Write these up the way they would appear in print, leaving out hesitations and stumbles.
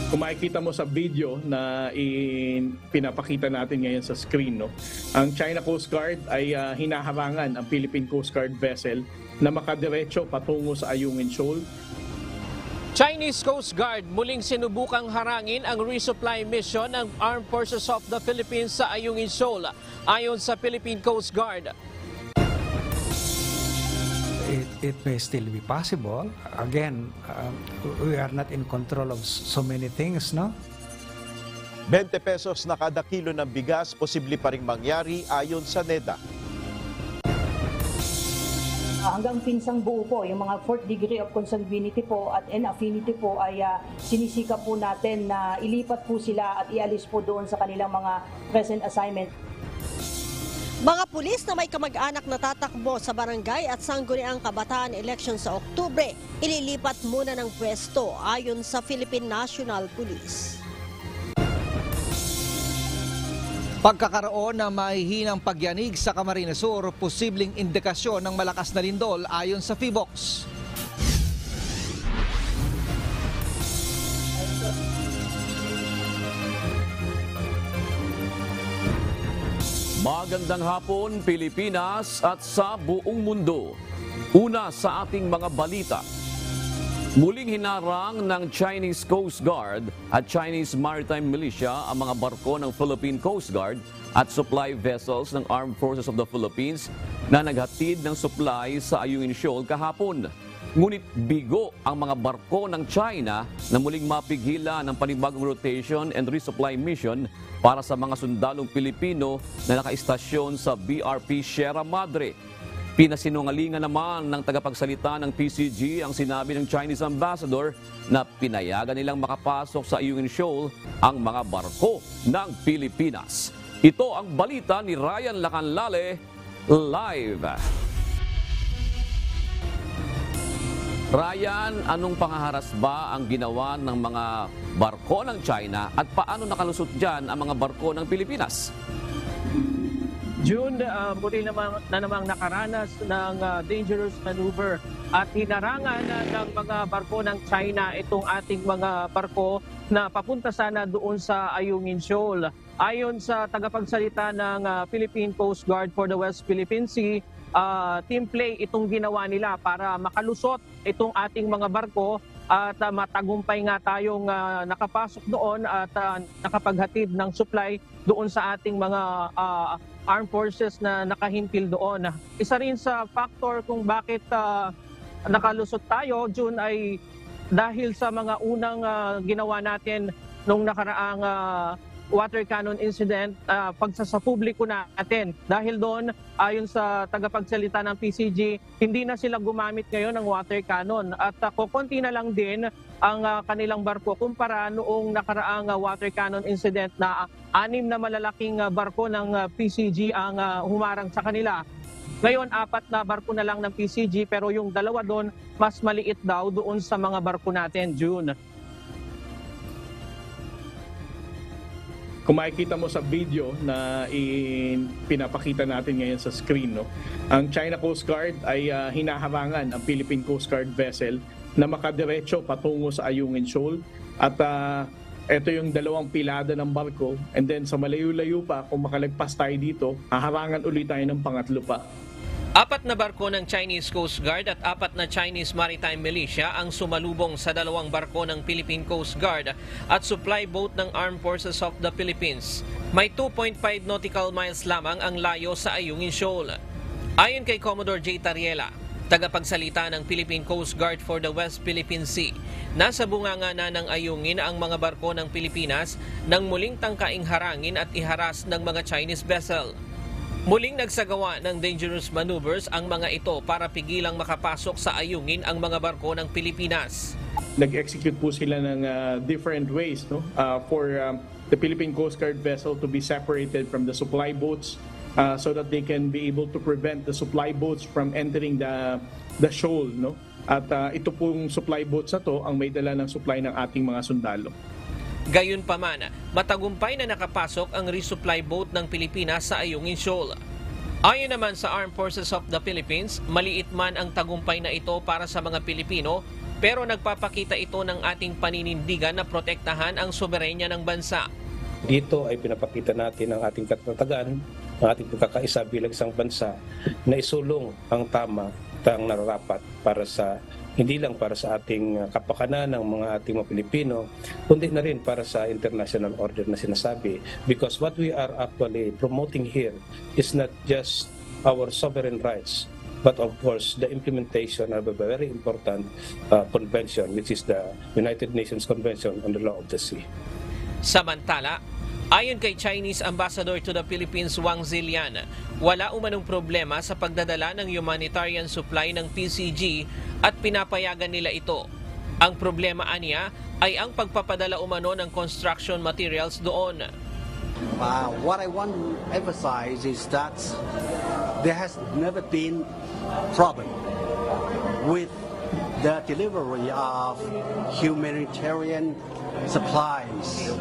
Kung makikita mo sa video na pinapakita natin ngayon sa screen, no, ang China Coast Guard ay hinaharangan ang Philippine Coast Guard vessel na makadiretso patungo sa Ayungin Shoal. Chinese Coast Guard muling sinubukang harangin ang resupply mission ng Armed Forces of the Philippines sa Ayungin Shoal. Ayon sa Philippine Coast Guard, It may still be possible. Again, we are not in control of so many things, no? 20 pesos na kada kilo ng bigas, posible pa ring mangyari ayon sa NEDA. Hanggang pinsang buo po, yung mga fourth degree of consanguinity po at affinity po ay sinisikap po natin na ilipat po sila at ialis po doon sa kanilang mga present assignment. Mga pulis na may kamag-anak na tatakbo sa barangay at sangguniang kabataan election sa Oktubre, ililipat muna ng pwesto ayon sa Philippine National Police. Pagkakaroon ng mahihinang pagyanig sa Camarines Sur, posibleng indikasyon ng malakas na lindol ayon sa PHIVOLCS. Magandang hapon, Pilipinas at sa buong mundo. Una sa ating mga balita. Muling hinarang ng Chinese Coast Guard at Chinese Maritime Militia ang mga barko ng Philippine Coast Guard at supply vessels ng Armed Forces of the Philippines na naghatid ng supply sa Ayungin Shoal kahapon. Ngunit bigo ang mga barko ng China na muling mapigilan ng panibagong rotation and resupply mission para sa mga sundalong Pilipino na nakaistasyon sa BRP Sierra Madre. Pinasinungalingan naman ng tagapagsalita ng PCG ang sinabi ng Chinese Ambassador na pinayagan nilang makapasok sa Ayungin Shoal ang mga barko ng Pilipinas. Ito ang balita ni Ryan Lacanlale, live. Ryan, anong pangaharas ba ang ginawa ng mga barko ng China at paano nakalusot dyan ang mga barko ng Pilipinas? June, muli na namang nakaranas ng dangerous maneuver at hinarangan ng mga barko ng China itong ating mga barko na papunta sana doon sa Ayungin Shoal. Ayon sa tagapagsalita ng Philippine Coast Guard for the West Philippine Sea, team play itong ginawa nila para makalusot itong ating mga barko at matagumpay nga tayong nakapasok doon at nakapaghatid ng supply doon sa ating mga armed forces na nakahimpil doon. Isa rin sa factor kung bakit nakalusot tayo, June, ay dahil sa mga unang ginawa natin nung nakaraang water cannon incident sa publiko natin. Dahil doon, ayon sa tagapagsalita ng PCG, hindi na sila gumamit ngayon ng water cannon. At kukunti na lang din ang kanilang barko kumpara noong nakaraang water cannon incident na 6 na malalaking barko ng PCG ang humarang sa kanila. Ngayon, 4 na barko na lang ng PCG pero yung 2 doon, mas maliit daw doon sa mga barko natin, June. Kung makikita mo sa video na pinapakita natin ngayon sa screen, no, ang China Coast Guard ay hinaharangan ang Philippine Coast Guard vessel na makadiretso patungo sa Ayungin Shoal. At ito yung 2 pilada ng barko. And then sa malayo-layo pa, kung makalagpas tayo dito, haharangan ulit tayo ng pangatlo pa. 4 na barko ng Chinese Coast Guard at 4 na Chinese Maritime Militia ang sumalubong sa 2 barko ng Philippine Coast Guard at supply boat ng Armed Forces of the Philippines. May 2.5 nautical miles lamang ang layo sa Ayungin Shoal. Ayon kay Commodore J. Tariela, tagapagsalita ng Philippine Coast Guard for the West Philippine Sea, nasa bunganga na ng Ayungin ang mga barko ng Pilipinas nang muling tangkaing harangin at iharas ng mga Chinese vessel. Muling nagsagawa ng dangerous maneuvers ang mga ito para pigilang makapasok sa Ayungin ang mga barko ng Pilipinas. Nag-execute po sila ng different ways, no, for the Philippine Coast Guard vessel to be separated from the supply boats so that they can be able to prevent the supply boats from entering the shoal, no? At ito pong supply boats na to ang may dala ng supply ng ating mga sundalo. Gayunpaman, matagumpay na nakapasok ang resupply boat ng Pilipinas sa Ayungin Shoal. Ayon naman sa Armed Forces of the Philippines, maliit man ang tagumpay na ito para sa mga Pilipino, pero nagpapakita ito ng ating paninindigan na protektahan ang soberenya ng bansa. Dito ay pinapakita natin ang ating katatagan, ang ating pagkakaisa bilang isang bansa na isulong ang tama at ang nararapat para sa hindi lang para sa ating kapakanan ng mga ating mga Pilipino, kundi na rin para sa international order na sinasabi. Because what we are actually promoting here is not just our sovereign rights, but of course the implementation of a very important convention, which is the United Nations Convention on the Law of the Sea. Samantala, ayon kay Chinese Ambassador to the Philippines Wang Zilian, wala umanong problema sa pagdadala ng humanitarian supply ng PCG at pinapayagan nila ito. Ang problema aniya ay ang pagpapadala umano ng construction materials doon. What I want to emphasize is that there has never been problem with the delivery of humanitarian supplies.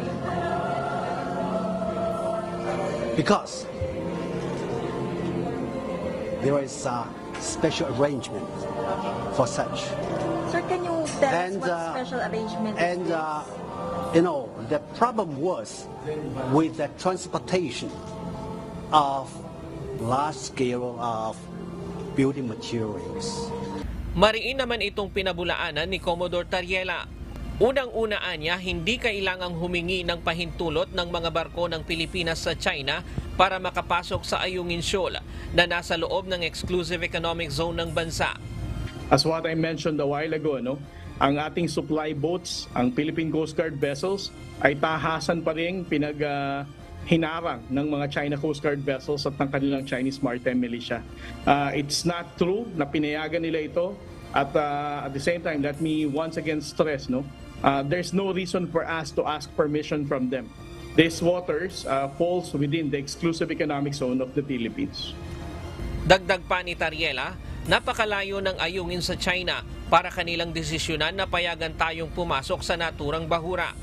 Because there is a special arrangement for such. Sir, can you tell us what special arrangement is? And the problem was with the transportation of large scale of building materials. Mariin naman itong pinabulaanan ni Commodore Tariela. Unang-unaan niya, hindi kailangang humingi ng pahintulot ng mga barko ng Pilipinas sa China para makapasok sa Ayungin Shoal na nasa loob ng exclusive economic zone ng bansa. As what I mentioned a while ago, ang ating supply boats, ang Philippine Coast Guard vessels, ay tahasan pa rin hinarang ng mga China Coast Guard vessels at ng kanilang Chinese Maritime Militia. It's not true na pinayagan nila ito. At the same time, let me once again stress, there's no reason for us to ask permission from them. These waters falls within the exclusive economic zone of the Philippines. Dagdag pa ni Tariela, napakalayo ng ayungin sa China para kanilang desisyonan na payagan tayong pumasok sa naturang bahura.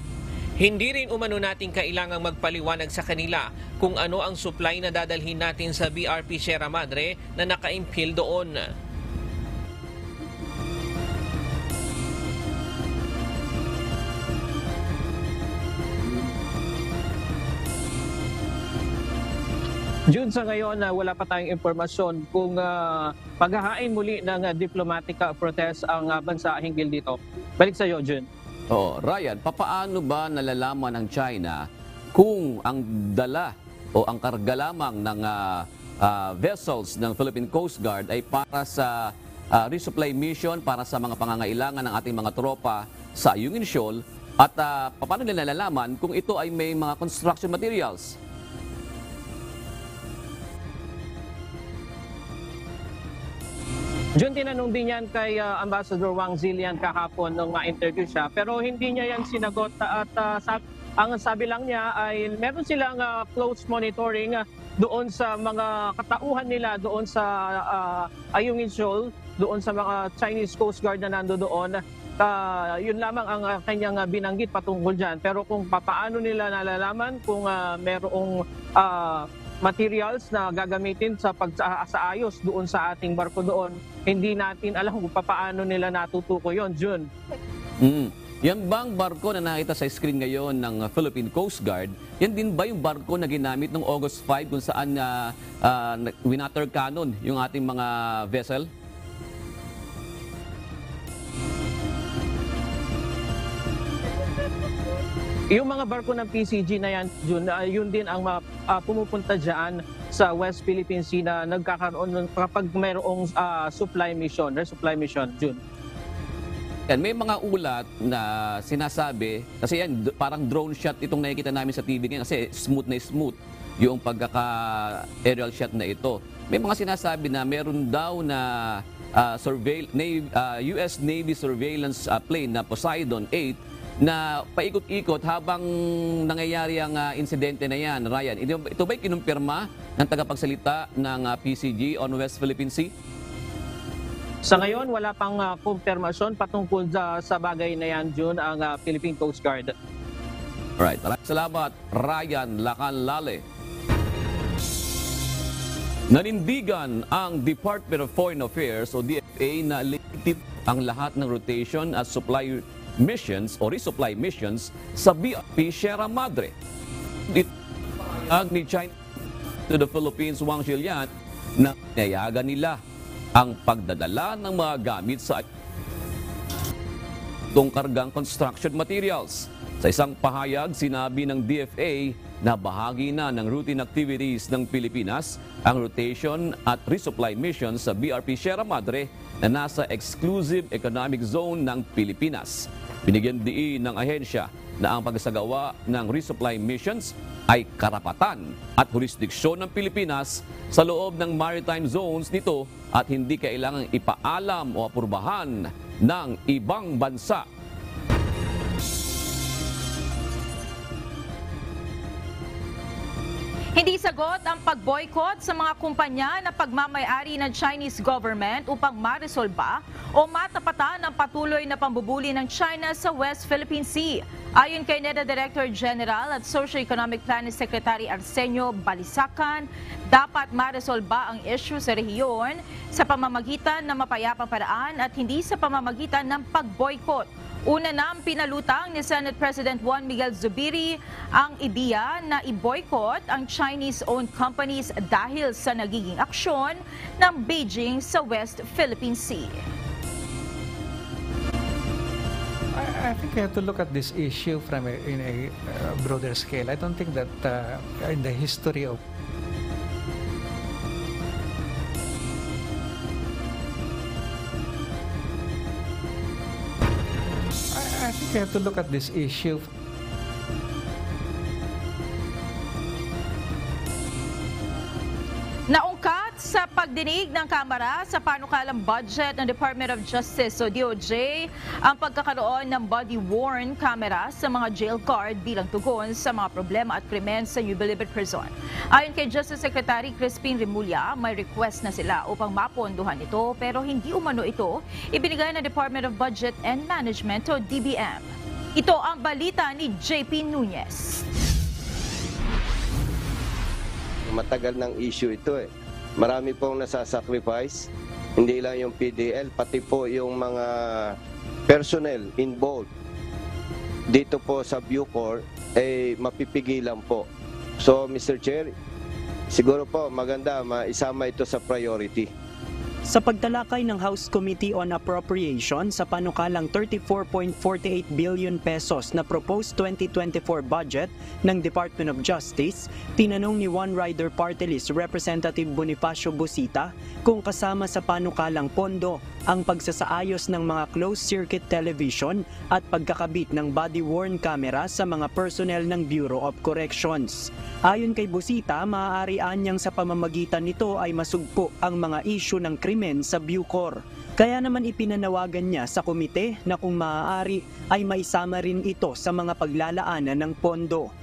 Hindi rin umano natin kailangang magpaliwanag sa kanila kung ano ang supply na dadalhin natin sa BRP Sierra Madre na nakaimpil doon. June, sa ngayon, wala pa tayong impormasyon kung paghahain muli ng diplomatic protest ang bansa hinggil dito. Balik sa iyo, June. Ryan, papaano ba nalalaman ng China kung ang dala o ang karga lamang ng vessels ng Philippine Coast Guard ay para sa resupply mission, para sa mga pangangailangan ng ating mga tropa sa Ayungin Shoal? At paano nila nalalaman kung ito ay may mga construction materials? Jun, tinanong din yan kay Ambassador Wang Zilian kahapon nung ma-interview siya, pero hindi niya yan sinagot at ang sabi lang niya ay meron silang close monitoring doon sa mga katauhan nila doon sa Ayungin Shoal, doon sa mga Chinese Coast Guard na nando doon. Yun lamang ang kanyang binanggit patungkol dyan. Pero kung paano nila nalalaman kung merong materials na gagamitin sa pagsaayos doon sa ating barko doon, hindi natin alam kung paano nila natutuko yon, June. Yan bang barko na nakita sa screen ngayon ng Philippine Coast Guard, yan din ba yung barko na ginamit noong August 5 kung saan winater cannon yung ating mga vessel? Yung mga barko ng PCG na yan, June, yun din ang pumupunta dyan sa West Philippine Sea na nagkakaroon kapag mayroong resupply mission, June. Yan, may mga ulat na sinasabi, kasi yan, parang drone shot itong nakikita namin sa TV ngayon kasi smooth na smooth yung pagkaka-aerial shot na ito. May mga sinasabi na meron daw na US Navy surveillance plane na Poseidon 8 na paikot-ikot habang nangyayari ang insidente na yan. Ryan, ito ba'y kinumpirma ng tagapagsalita ng PCG on West Philippine Sea? Sa ngayon, wala pang kumpirmasyon patungkol sa bagay na yan, June, ang Philippine Coast Guard. Alright, salamat, Ryan Lacanlale. Nanindigan ang Department of Foreign Affairs o DFA DFA na limited ang lahat ng rotation at supply missions o resupply missions sa BRP Sierra Madre. Ito ni China to the Philippines, Wang Xilian, na nayagan nila ang pagdadala ng mga gamit sa itong kargang construction materials. Sa isang pahayag, sinabi ng DFA na bahagi na ng routine activities ng Pilipinas ang rotation at resupply mission sa BRP Sierra Madre na nasa exclusive economic zone ng Pilipinas. Binigyan diin ng ahensya na ang pagsagawa ng resupply missions ay karapatan at jurisdiksyon ng Pilipinas sa loob ng maritime zones nito at hindi kailangang ipaalam o apurbahan ng ibang bansa. Hindi sagot ang pag-boycott sa mga kumpanya na pagmamay-ari ng Chinese government upang maresolba o matapatan ang patuloy na pambubuli ng China sa West Philippine Sea. Ayon kay NEDA Director General at Socio-Economic Planning Secretary Arsenio Balisacan, dapat maresolba ang issue sa rehiyon sa pamamagitan ng mapayapang paraan at hindi sa pamamagitan ng pag-boycott. Una nang pinalutang ni Senate President Juan Miguel Zubiri ang ideya na i-boycott ang Chinese-owned companies dahil sa nagiging aksyon ng Beijing sa West Philippine Sea. I think we have to look at this issue from in a broader scale. I don't think that in the history of I think we have to look at this issue. Naungkat sa pagdinig ng Kamara sa panukalang budget ng Department of Justice o DOJ ang pagkakaroon ng body-worn camera sa mga jail guard bilang tugon sa mga problema at krimen sa New Bilibid Prison. Ayon kay Justice Secretary Crispin Remulla, may request na sila upang mapondohan ito pero hindi umano ito ibinigay ng Department of Budget and Management o DBM. Ito ang balita ni JP Nunez. Matagal ng issue ito eh. Marami pong nasasacrifice, hindi lang yung PDL, pati po yung mga personnel involved dito po sa Bucor, mapipigilan po. So Mr. Chair, siguro po maganda maisama ito sa priority. Sa pagtalakay ng House Committee on Appropriation sa panukalang 34.48 billion pesos na proposed 2024 budget ng Department of Justice, tinanong ni One Rider Party List Representative Bonifacio Busita kung kasama sa panukalang pondo ang pagsasaayos ng mga closed-circuit television at pagkakabit ng body-worn camera sa mga personnel ng Bureau of Corrections. Ayon kay Busita, maaarian niyang sa pamamagitan nito ay masugpo ang mga issue ng krimen sa Bucor. Kaya naman ipinanawagan niya sa komite na kung maaari ay maisama rin ito sa mga paglalaanan ng pondo.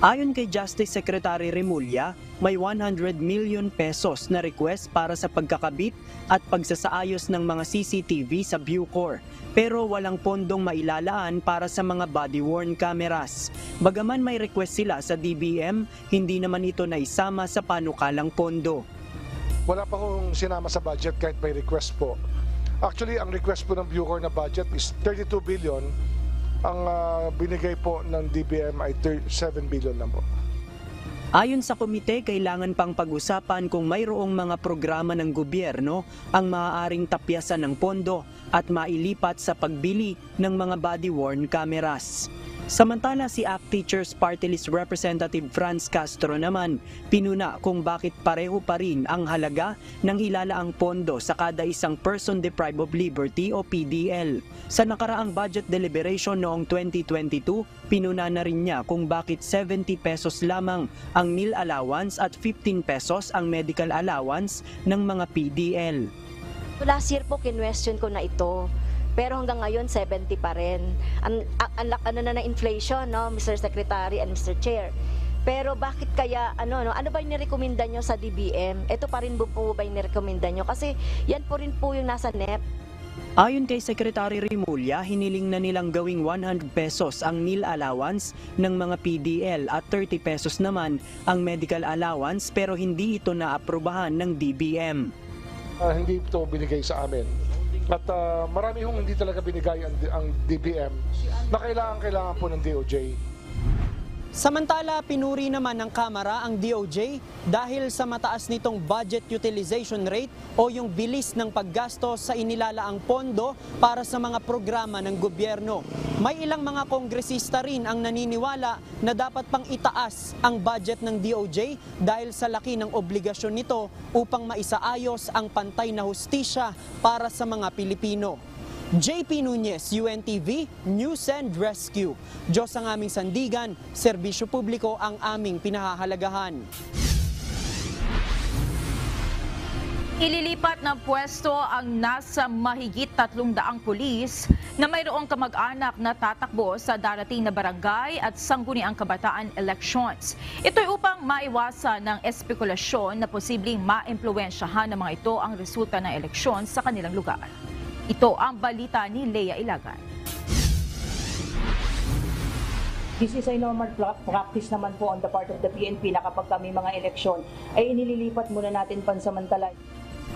Ayon kay Justice Secretary Remulla, may 100 million pesos na request para sa pagkakabit at pagsasaayos ng mga CCTV sa Bucor, pero walang pondong mailalaan para sa mga body-worn cameras. Bagaman may request sila sa DBM, hindi naman ito naisama sa panukalang pondo. Wala pa kong sinama sa budget kahit may request po. Actually, ang request po ng Bucor na budget is 32 billion. Ang binigay po ng DBM ay 7 billion lang po. Ayon sa komite, kailangan pang pag-usapan kung mayroong mga programa ng gobyerno ang maaaring tapyasan ng pondo at mailipat sa pagbili ng mga body-worn cameras. Samantala, si ACT Teachers Party List Representative Franz Castro naman pinuna kung bakit pareho pa rin ang halaga ng ilalaang pondo sa kada isang person deprived of liberty o PDL. Sa nakaraang budget deliberation noong 2022, pinuna na rin niya kung bakit 70 pesos lamang ang meal allowance at 15 pesos ang medical allowance ng mga PDL. Last year po, kinwestiyon ko na ito. Pero hanggang ngayon, 70 pa rin. Ano na inflation, no, Mr. Secretary and Mr. Chair. Pero bakit kaya, ano ba yung nirekomenda nyo sa DBM? Ito pa rin po ba yung nirekomenda nyo? Kasi yan po rin po yung nasa NEP. Ayon kay Secretary Remulla, hiniling na nilang gawing 100 pesos ang meal allowance ng mga PDL at 30 pesos naman ang medical allowance pero hindi ito naaprubahan ng DBM. Hindi ito binigay sa amin. At marami hong hindi talaga binigay ang DBM na kailangan po ng DOJ. Samantala, pinuri naman ng Kamara ang DOJ dahil sa mataas nitong budget utilization rate o yung bilis ng paggasto sa inilalaang pondo para sa mga programa ng gobyerno. May ilang mga kongresista rin ang naniniwala na dapat pang itaas ang budget ng DOJ dahil sa laki ng obligasyon nito upang maisaayos ang pantay na hustisya para sa mga Pilipino. JP Nunez, UNTV, News and Rescue. Diyos ang aming sandigan, serbisyo publiko ang aming pinahahalagahan. Ililipat ng pwesto ang nasa mahigit 300 pulis na mayroong kamag-anak na tatakbo sa darating na barangay at sangguniang kabataan elections. Ito'y upang maiwasan ng espekulasyon na posibleng maimpluwensyahan ng mga ito ang resulta ng eleksyon sa kanilang lugar. Ito ang balita ni Lea Ilagan. This is a normal practice naman po on the part of the PNP na kapag kami mga eleksyon ay inililipat muna natin pansamantala.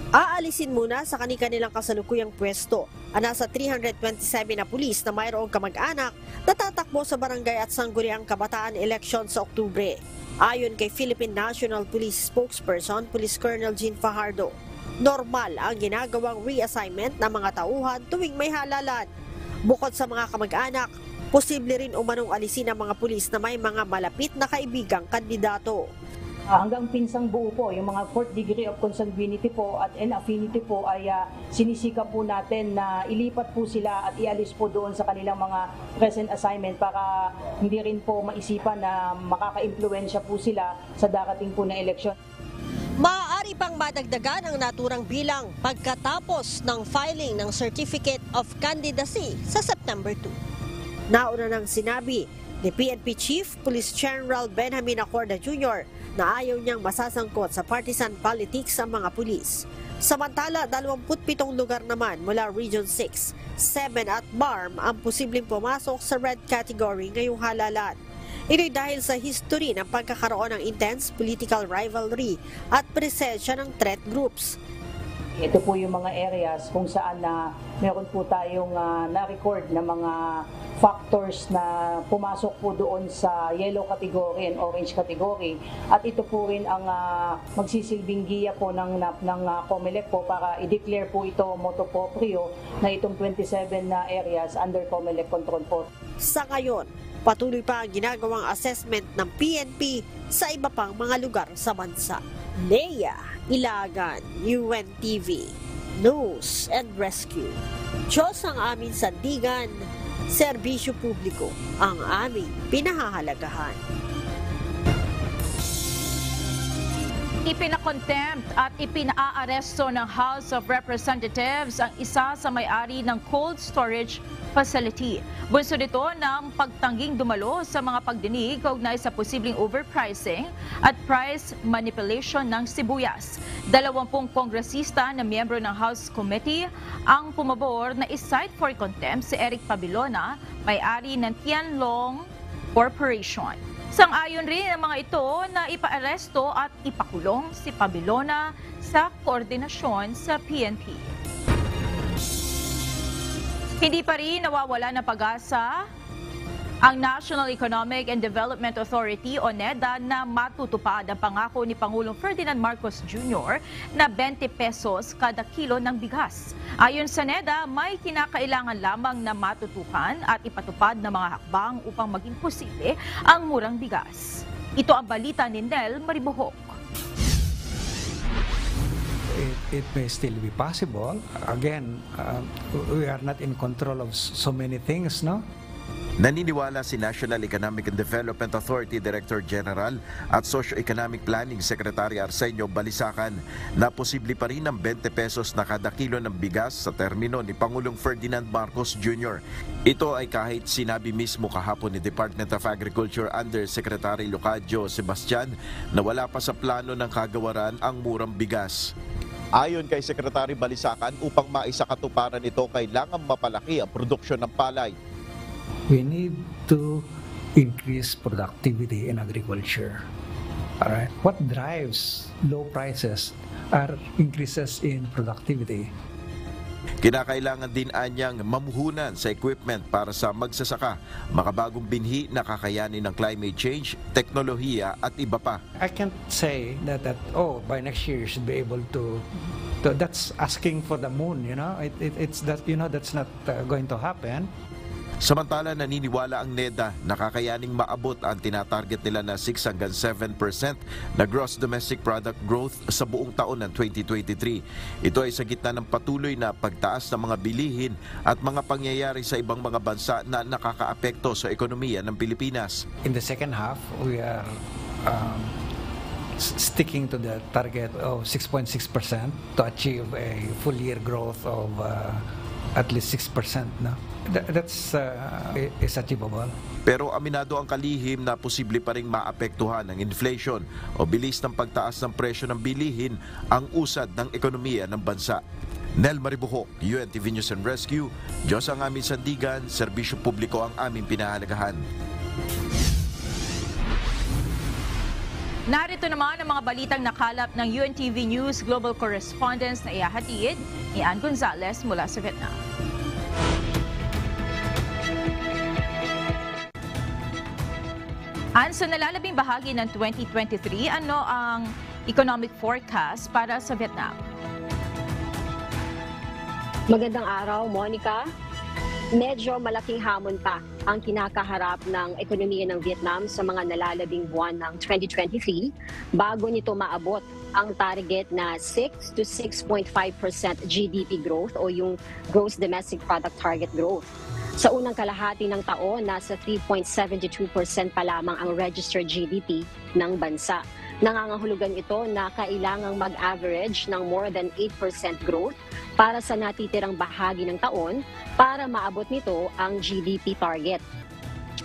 Aalisin muna sa kanilang kasalukuyang pwesto ang nasa 327 na pulis na mayroong kamag-anak na tatakbo sa barangay at sangguniang kabataan election sa Oktubre. Ayon kay Philippine National Police spokesperson, Police Colonel Jean Fajardo, normal ang ginagawang reassignment ng mga tauhan tuwing may halalan. Bukod sa mga kamag-anak, posible rin umanong alisin ang mga pulis na may mga malapit na kaibigang kandidato. Hanggang pinsang buo po, yung mga 4th degree of consanguinity po at affinity po ay sinisikap po natin na ilipat po sila at ialis po doon sa kanilang mga present assignment para hindi rin po maisipan na makaka-impluwensya po sila sa darating po na eleksyon. Maaari pang madagdagan ang naturang bilang pagkatapos ng filing ng Certificate of Candidacy sa September 2. Nauna nang sinabi ni PNP Chief Police General Benjamin Acorda Jr. na ayaw niyang masasangkot sa partisan politics ang mga pulis. Samantala, 27 lugar naman mula Region 6, 7 at BARM ang posibleng pumasok sa red category ngayong halalan. Ito'y dahil sa history ng pagkakaroon ng intense political rivalry at presensya ng threat groups. Ito po yung mga areas kung saan na meron po tayong na-record na mga factors na pumasok po doon sa yellow category and orange category. At ito po rin ang magsisilbing giya po ng COMELEC po para i-declare po ito motu proprio na itong 27 na areas under COMELEC control po. Sa ngayon, patuloy pa ang ginagawang assessment ng PNP sa iba pang mga lugar sa bansa. Lea Ilagan, UNTV, News and Rescue. Diyos ang aming sandigan, serbisyo publiko ang aming pinahahalagahan. Ipinakontempt at ipinaaresto ng House of Representatives ang isa sa may-ari ng cold storage facility. Bunso nito ng pagtangging dumalo sa mga pagdinig kaugnay sa posibleng overpricing at price manipulation ng sibuyas. 20 kongresista na miyembro ng House Committee ang pumabor na i-cite for contempt si Eric Pabilona, may-ari ng Tianlong Corporation. Sang-ayon rin ang mga ito na ipaaresto at ipakulong si Pabilona sa koordinasyon sa PNP. Hindi pa rin nawawala ng pag-asa ang National Economic and Development Authority o NEDA na matutupad ang pangako ni Pangulong Ferdinand Marcos Jr. na 20 pesos kada kilo ng bigas. Ayon sa NEDA, may kinakailangan lamang na matutukan at ipatupad ng mga hakbang upang maging posible ang murang bigas. Ito ang balita ni Nel Maribohok. It may still be possible. Again, we are not in control of so many things, no? Naniniwala si National Economic and Development Authority Director General at Socio-Economic Planning Secretary Arsenio Balisacan na posible pa rin ang 20 pesos na kada kilo ng bigas sa termino ni Pangulong Ferdinand Marcos Jr. Ito ay kahit sinabi mismo kahapon ni Department of Agriculture Undersecretary Locadio Sebastian na wala pa sa plano ng kagawaran ang murang bigas. Ayon kay Secretary Balisacan, upang maisakatuparan ito, kailangan mapalaki ang produksyon ng palay. We need to increase productivity in agriculture. All right. What drives low prices are increases in productivity. Kinakailangan din anyang mamuhunan sa equipment para sa magsasaka, makabagong binhi na kakayanin ng climate change, teknolohiya at iba pa. I can't say that by next year you should be able to that's asking for the moon, it's that, that's not going to happen. Samantala, naniniwala ang NEDA na kakayaning maabot ang tinatarget nila na 6 hanggang 7% na gross domestic product growth sa buong taon ng 2023. Ito ay sa gitna ng patuloy na pagtaas ng mga bilihin at mga pangyayari sa ibang mga bansa na nakakaapekto sa ekonomiya ng Pilipinas. In the second half, we are sticking to the target of 6.6% to achieve a full year growth of at least 6%. That's is achievable. Pero aminado ang kalihim na posible pa ring maapektuhan ng inflation o bilis ng pagtaas ng presyo ng bilihin ang usad ng ekonomiya ng bansa. Nel Maribuhok, UNTV News and Rescue. Diyos ang aming sandigan, serbisyo publiko ang aming pinahalagahan. Narito naman ang mga balitang nakalap ng UNTV News Global Correspondents na ihahatid ni Ann Gonzalez mula sa Vietnam. Ann, sa nalalabing bahagi ng 2023, ano ang economic forecast para sa Vietnam? Magandang araw, Monica. Medyo malaking hamon pa ang kinakaharap ng ekonomiya ng Vietnam sa mga nalalabing buwan ng 2023 bago nito maabot ang target na 6 to 6.5% GDP growth o yung Gross Domestic Product Target growth. Sa unang kalahati ng taon, nasa 3.72% pa lamang ang registered GDP ng bansa. Nangangahulugan ito na kailangang mag-average ng more than 8% growth para sa natitirang bahagi ng taon para maabot nito ang GDP target.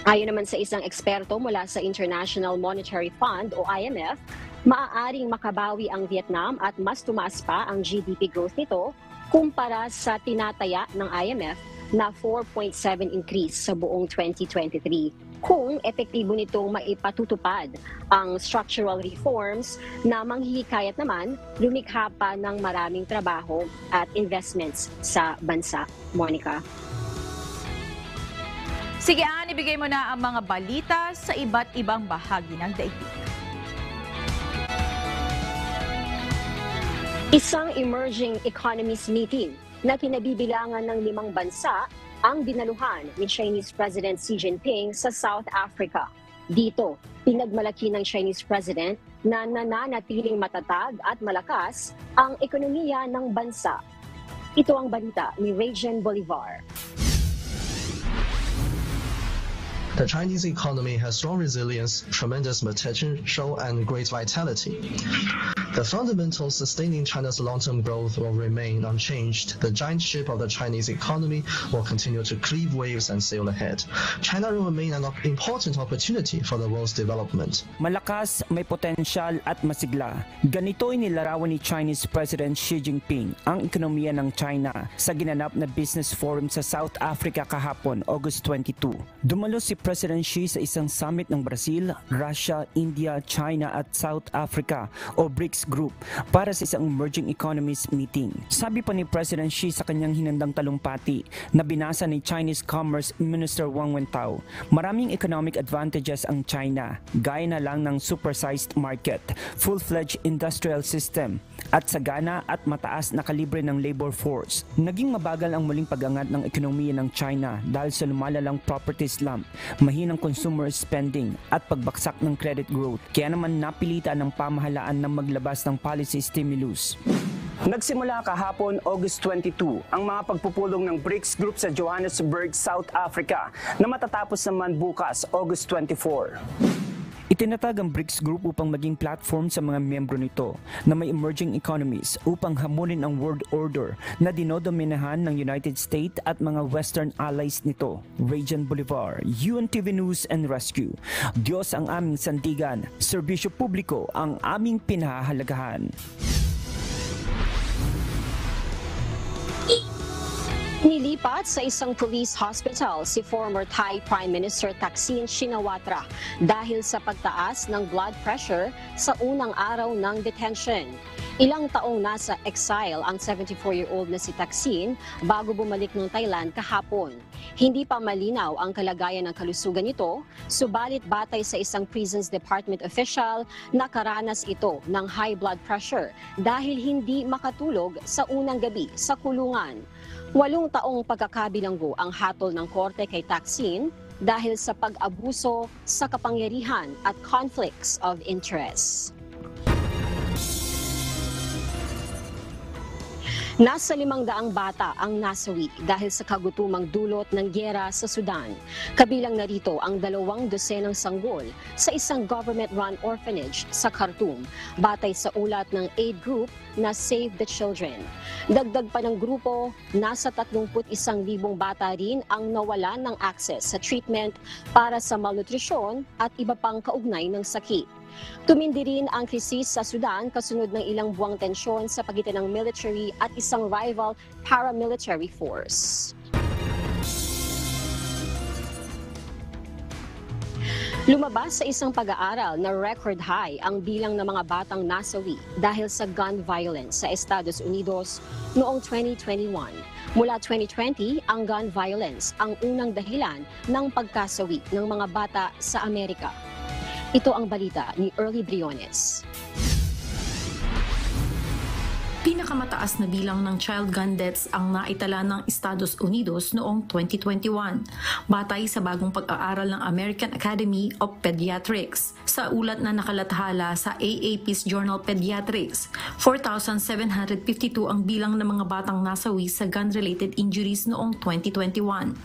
Ayon naman sa isang eksperto mula sa International Monetary Fund o IMF, maaaring makabawi ang Vietnam at mas tumaas pa ang GDP growth nito kumpara sa tinataya ng IMF na 4.7 increase sa buong 2023. Kung epektibo nitong maipatutupad ang structural reforms na manghihikayat naman lumikha pa ng maraming trabaho at investments sa bansa. Monica. Sige, Ann, ibigay mo na ang mga balita sa iba't ibang bahagi ng daigdig. Isang emerging economies meeting na kinabibilangan ng 5 bansa ang dinaluhan ni Chinese President Xi Jinping sa South Africa. Dito, pinagmalaki ng Chinese President na nananatiling matatag at malakas ang ekonomiya ng bansa. Ito ang balita ni Rajan Bolivar. The Chinese economy has strong resilience, tremendous potential, and great vitality. The fundamentals sustaining China's long-term growth will remain unchanged. The giant ship of the Chinese economy will continue to cleave waves and sail ahead. China will remain an important opportunity for the world's development. Malakas, may potensyal at masigla. Ganito inilarawan ni Chinese President Xi Jinping ang ekonomiya ng China sa ginanap na business forum sa South Africa kahapon, August 22. Dumalo si President Xi sa isang summit ng Brazil, Russia, India, China at South Africa o BRICS Group para sa isang emerging economies meeting. Sabi pa ni President Xi sa kanyang hinandang talumpati na binasa ni Chinese Commerce Minister Wang Wentao, maraming economic advantages ang China, gaya na lang ng supersized market, full-fledged industrial system, at sagana at mataas na kalibre ng labor force. Naging mabagal ang muling pag-angat ng ekonomiya ng China dahil sa lumalalang property slump, mahinang consumer spending at pagbaksak ng credit growth. Kaya naman napilitan ng pamahalaan na maglabas ng policy stimulus. Nagsimula kahapon August 22 ang mga pagpupulong ng BRICS Group sa Johannesburg, South Africa na matatapos naman bukas August 24. Itinatag ang BRICS Group upang maging platform sa mga miyembro nito na may emerging economies upang hamunin ang world order na dinodominahan ng United States at mga Western allies nito. Rajan Bolivar, UNTV News and Rescue. Diyos ang aming sandigan, serbisyo publiko ang aming pinahahalagahan. Nilipat sa isang police hospital si former Thai Prime Minister Thaksin Shinawatra dahil sa pagtaas ng blood pressure sa unang araw ng detention. Ilang taong nasa exile ang 74-year-old na si Thaksin bago bumalik ng Thailand kahapon. Hindi pa malinaw ang kalagayan ng kalusugan nito, subalit batay sa isang Prisons Department official, nakaranas ito ng high blood pressure dahil hindi makatulog sa unang gabi sa kulungan. 8 taong pagkakabilanggo ang hatol ng korte kay Thaksin dahil sa pag-abuso sa kapangyarihan at conflicts of interest. Nasa 500 bata ang nasawi dahil sa kagutumang dulot ng gyera sa Sudan. Kabilang narito ang 2 dosenang sanggol sa isang government-run orphanage sa Khartoum, batay sa ulat ng aid group na Save the Children. Dagdag pa ng grupo, nasa 31,000 bata rin ang nawalan ng access sa treatment para sa malnutrisyon at iba pang kaugnay ng sakit. Tumindi rin ang krisis sa Sudan kasunod ng ilang buwang tensyon sa pagitan ng military at isang rival paramilitary force. Lumabas sa isang pag-aaral na record high ang bilang ng mga batang nasawi dahil sa gun violence sa Estados Unidos noong 2021. Mula 2020, ang gun violence ang unang dahilan ng pagkasawi ng mga bata sa Amerika. Ito ang balita ni Early Briones. Pinakamataas na bilang ng child gun deaths ang naitala ng Estados Unidos noong 2021, batay sa bagong pag-aaral ng American Academy of Pediatrics. Sa ulat na nakalathala sa AAP's Journal Pediatrics, 4,752 ang bilang ng mga batang nasawi sa gun-related injuries noong 2021,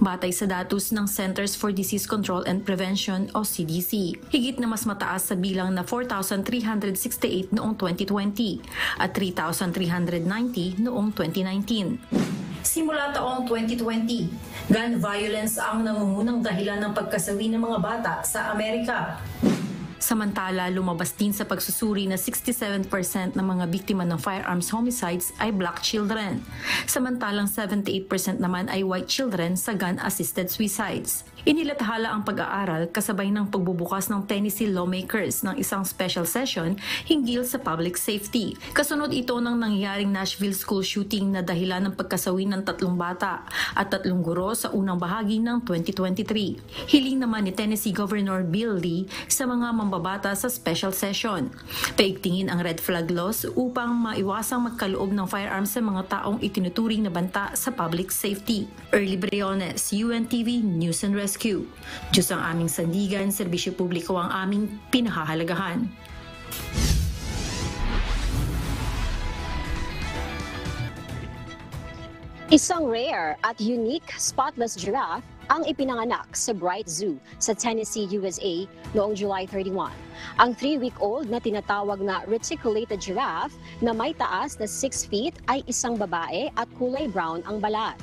batay sa datos ng Centers for Disease Control and Prevention o CDC. Higit na mas mataas sa bilang na 4,368 noong 2020 at 3,390 noong 2019. Simula taong 2020, gun violence ang nangungunang dahilan ng pagkasawi ng mga bata sa Amerika. Samantala, lumabas din sa pagsusuri na 67% ng mga biktima ng firearms homicides ay black children. Samantalang 78% naman ay white children sa gun-assisted suicides. Inilathala ang pag-aaral kasabay ng pagbubukas ng Tennessee lawmakers ng isang special session hinggil sa public safety. Kasunod ito ng nangyaring Nashville school shooting na dahilan ng pagkasawi ng 3 bata at 3 guro sa unang bahagi ng 2023. Hiling naman ni Tennessee Governor Bill Lee sa mga mambabata sa special session. Paigtingin ang red flag laws upang maiwasang magkaloob ng firearms sa mga taong itinuturing na banta sa public safety. Early Briones, UNTV News and Rescue. Diyos ang aming sandigan, serbisyo publiko ang aming pinahahalagahan. Isang rare at unique spotless giraffe ang ipinanganak sa Bright Zoo sa Tennessee, USA noong July 31. Ang 3-week-old na tinatawag na reticulated giraffe na may taas na 6 feet ay isang babae at kulay brown ang balat.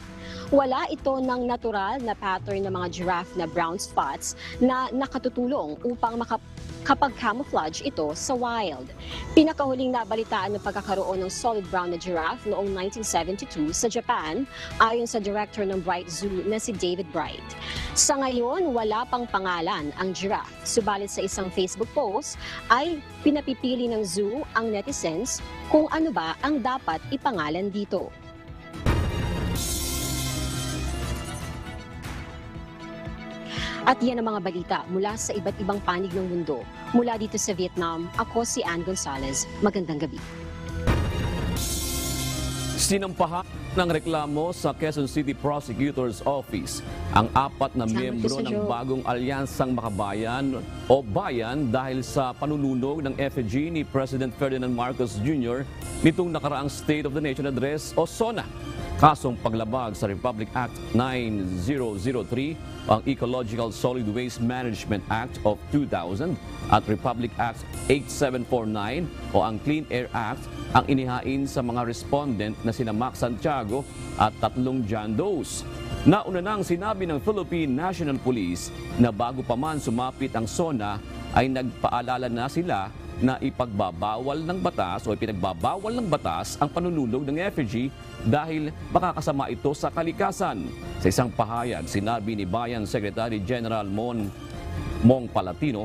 Wala ito ng natural na pattern ng mga giraffe na brown spots na nakatutulong upang makapag-camouflage ito sa wild. Pinakahuling nabalitaan ng pagkakaroon ng solid brown na giraffe noong 1972 sa Japan, ayon sa director ng Bright Zoo na si David Bright. Sa ngayon, wala pang pangalan ang giraffe. Subalit sa isang Facebook post ay pinapipili ng zoo ang netizens kung ano ba ang dapat ipangalan dito. At yan ang mga balita mula sa iba't ibang panig ng mundo. Mula dito sa Vietnam, ako si Ann Gonzalez. Magandang gabi. Sinampahan ng reklamo sa Quezon City Prosecutor's Office ang 4 na miyembro ng bagong Alyansang Makabayan o Bayan dahil sa panununog ng effigy ni President Ferdinand Marcos Jr. nitong nakaraang State of the Nation Address o SONA. Kasong paglabag sa Republic Act 9003, ang Ecological Solid Waste Management Act of 2000 at Republic Act 8749 o ang Clean Air Act ang inihain sa mga respondent na sina Max Santiago at 3 John Does. Nauna nang sinabi ng Philippine National Police na bago pa man sumapit ang SONA ay nagpaalala na sila na ipagbabawal ng batas o ipinagbabawal ng batas ang panununog ng effigy dahil makakasama ito sa kalikasan. Sa isang pahayag, sinabi ni Bayan Secretary General Mong Palatino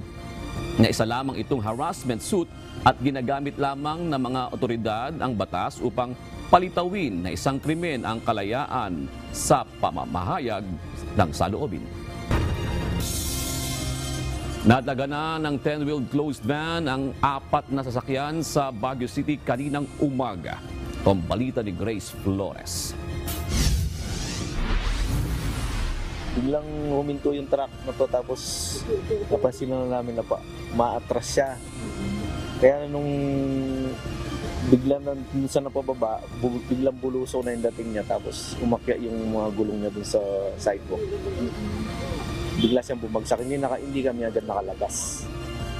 na isa lamang itong harassment suit at ginagamit lamang ng mga otoridad ang batas upang palitawin na isang krimen ang kalayaan sa pamamahayag ng saloobin. Nadaganan ng 10-wheeled closed van ang 4 na sasakyan sa Baguio City kaninang umaga. Ito ang balita ni Grace Flores. Biglang huminto yung truck na to, tapos napansin na namin na maatras siya. Kaya nung biglang sa napababa, biglang buluso na yung dating niya, tapos umakyat yung mga gulong niya dun sa sidewalk. Bigla siyang bumagsak, hindi kami agad nakalabas.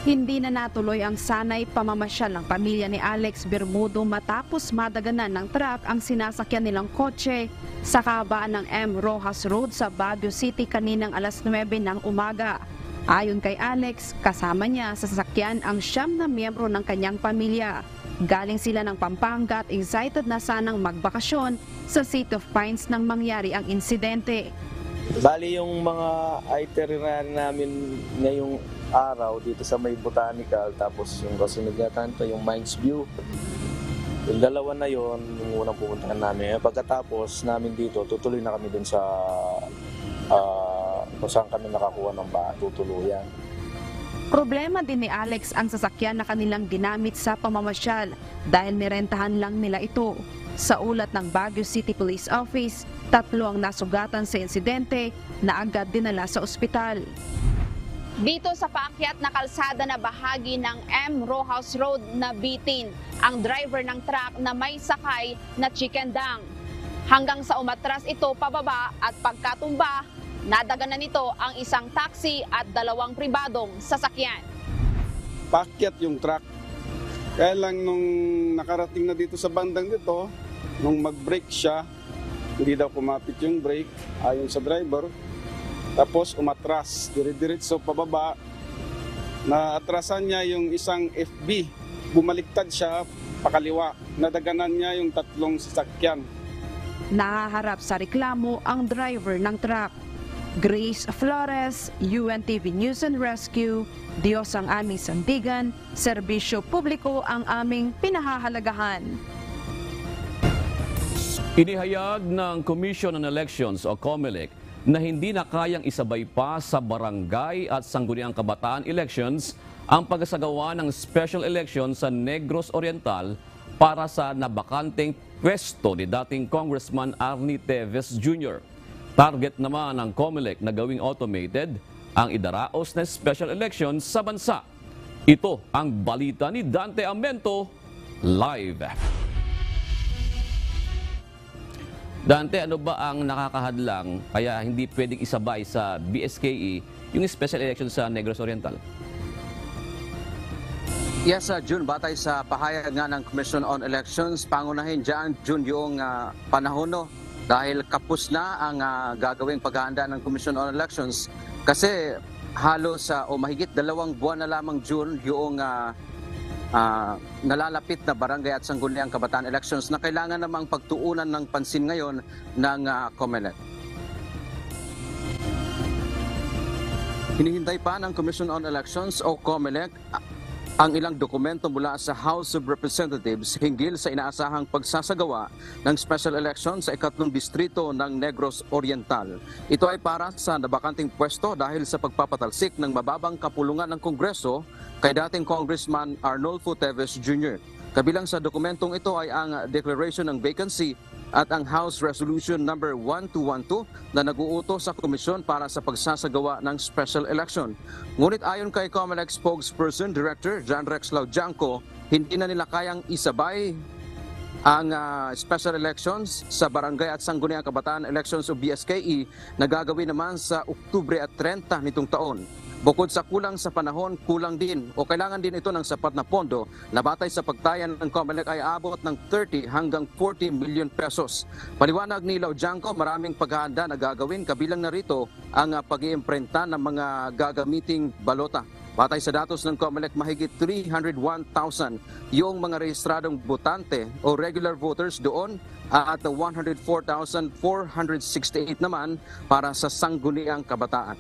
Hindi na natuloy ang sanay pamamasyal ng pamilya ni Alex Bermudo matapos madaganan ng truck ang sinasakyan nilang kotse sa kabaan ng M. Rojas Road sa Baguio City kaninang alas 9 ng umaga. Ayon kay Alex, kasama niya sa sasakyan ang 9 na miyembro ng kanyang pamilya. Galing sila ng Pampanga at excited na sanang magbakasyon sa City of Pines nang mangyari ang insidente. Bali yung mga itinerary namin ngayong araw dito sa may botanical, tapos yung kasunod na kanto, yung Mines View. Yung dalawa na yon, yung unang pupuntahan namin. Pagkatapos namin dito, tutuloy na kami dun sa kung saan kami nakakuha ng tutuluyan. Problema din ni Alex ang sasakyan na kanilang ginamit sa pamamasyal dahil nirentahan lang nila ito. Sa ulat ng Baguio City Police Office, 3 ang nasugatan sa insidente na agad dinala sa ospital. Dito sa paakyat na kalsada na bahagi ng M. Rojas Road na bitin ang driver ng truck na may sakay na chicken dang. Hanggang sa umatras ito pababa at pagkatumba, nadaganan nito ang isang taxi at 2 pribadong sasakyan. Paakyat yung truck. Kaya lang nung nakarating na dito sa bandang dito, nung mag-brake siya, hindi daw kumapit yung brake ayon sa driver. Tapos umatras, dire-diretso pababa. Naatrasan niya yung isang FB. Bumaliktad siya pakaliwa. Nadaganan niya yung 3 sasakyan. Nahaharap sa reklamo ang driver ng truck. Grace Flores, UNTV News and Rescue, Diyos ang aming sandigan, serbisyo publiko ang aming pinahahalagahan. Inihayag ng Commission on Elections o COMELEC na hindi na kayang isabay pa sa barangay at sangguniang kabataan elections ang pagsasagawa ng special election sa Negros Oriental para sa nabakanteng pwesto ni dating Congressman Arnie Teves Jr. Target naman ng COMELEC na gawing automated ang idaraos na special election sa bansa. Ito ang balita ni Dante Amento, live. Dante, ano ba ang nakakahadlang kaya hindi pwedeng isabay sa BSKE yung special election sa Negros Oriental? Yes, June, batay sa pahayag nga ng Commission on Elections, pangunahin dyan, June, yung panahon, no? Dahil kapos na ang gagawing paghahanda ng Commission on Elections kasi halos o mahigit 2 buwan na lamang, June, yung nalalapit na barangay at sangguniang kabataan elections na kailangan namang pagtuunan ng pansin ngayon ng COMELEC. Hinihintay pa ng Commission on Elections o COMELEC ang ilang dokumento mula sa House of Representatives hinggil sa inaasahang pagsasagawa ng special election sa 2 distrito ng Negros Oriental. Ito ay para sa nabakanting pwesto dahil sa pagpapatalsik ng mababang kapulungan ng Kongreso kay dating Congressman Arnolfo Teves Jr. Kabilang sa dokumentong ito ay ang declaration ng vacancy at ang House Resolution number 1212 na nag-uutos sa komisyon para sa pagsasagawa ng special election. Ngunit ayon kay COMELEC spokesperson Director John Rex Laudianco, hindi na nila kayang isabay ang special elections sa barangay at sangguniang kabataan elections o BSKE na gagawin naman sa Oktubre at 30 nitong taon. Bukod sa kulang sa panahon, kulang din o kailangan din ito ng sapat na pondo na batay sa pagtayan ng COMELEC ay abot ng 30 hanggang 40 million pesos. Paliwanag ni Laudianco, maraming paghahanda na gagawin, kabilang na rito ang pag-iimprenta ng mga gagamiting balota. Batay sa datos ng COMELEC, mahigit 301,000 yung mga rehistradong botante o regular voters doon at 104,468 naman para sa sangguniang kabataan.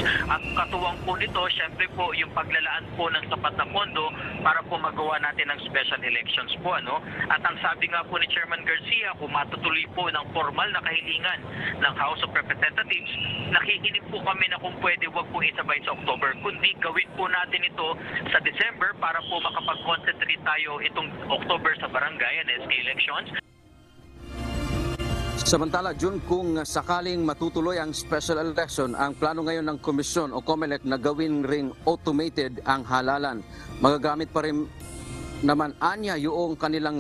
Ang katuwang po nito, syempre po yung paglalaan po ng sapat na pondo para po magawa natin ng special elections po. At ang sabi nga po ni Chairman Garcia, kung matutuloy po ng formal na kahilingan ng House of Representatives, nakikinig po kami na kung pwede wag po isabay sa October, kundi gawin po natin ito sa December para po makapag-concentrate tayo itong October sa barangay and SK elections. Samantala, June, kung sakaling matutuloy ang special election, ang plano ngayon ng komisyon o COMELEC na gawin ring automated ang halalan. Magagamit pa rin naman anya yung kanilang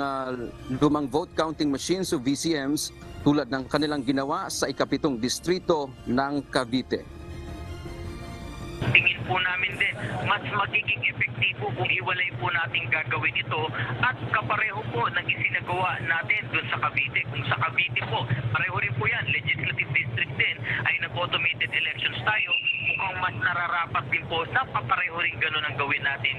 lumang vote counting machines o VCMs tulad ng kanilang ginawa sa ikapitong distrito ng Cavite. Tingin po namin din, mas magiging epektibo kung iwalay po natin gagawin ito at kapareho po ng isinagawa natin doon sa Cavite. Kung sa Cavite po, pareho rin po yan, legislative district din, ay nag-automated elections tayo, mukhang mas nararapat din po na papareho rin gano'n ang gawin natin.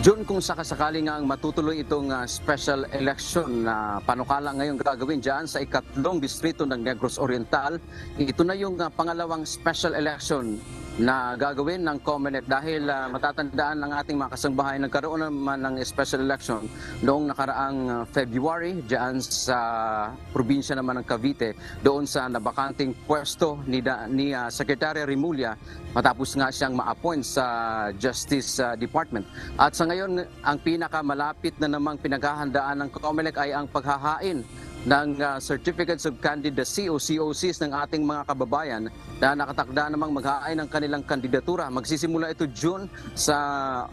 June, kung sakasakali nga ang matutuloy itong special election na panukala ngayon gagawin dyan sa ikatlong distrito ng Negros Oriental, ito na yung pangalawang special election na gagawin ng COMELEC dahil matatandaan ng ating mga kasangbahay, nagkaroon naman ng special election noong nakaraang February dyan sa probinsya naman ng Cavite, doon sa nabakanting pwesto ni Secretary Remulla matapos nga siyang ma-appoint sa Justice Department. At sa ngayon, ang pinakamalapit na namang pinaghahandaan ng COMELEC ay ang paghahain ng Certificates of Candidacy o COCs ng ating mga kababayan na nakatakda namang maghahain ng kanilang kandidatura. Magsisimula ito June sa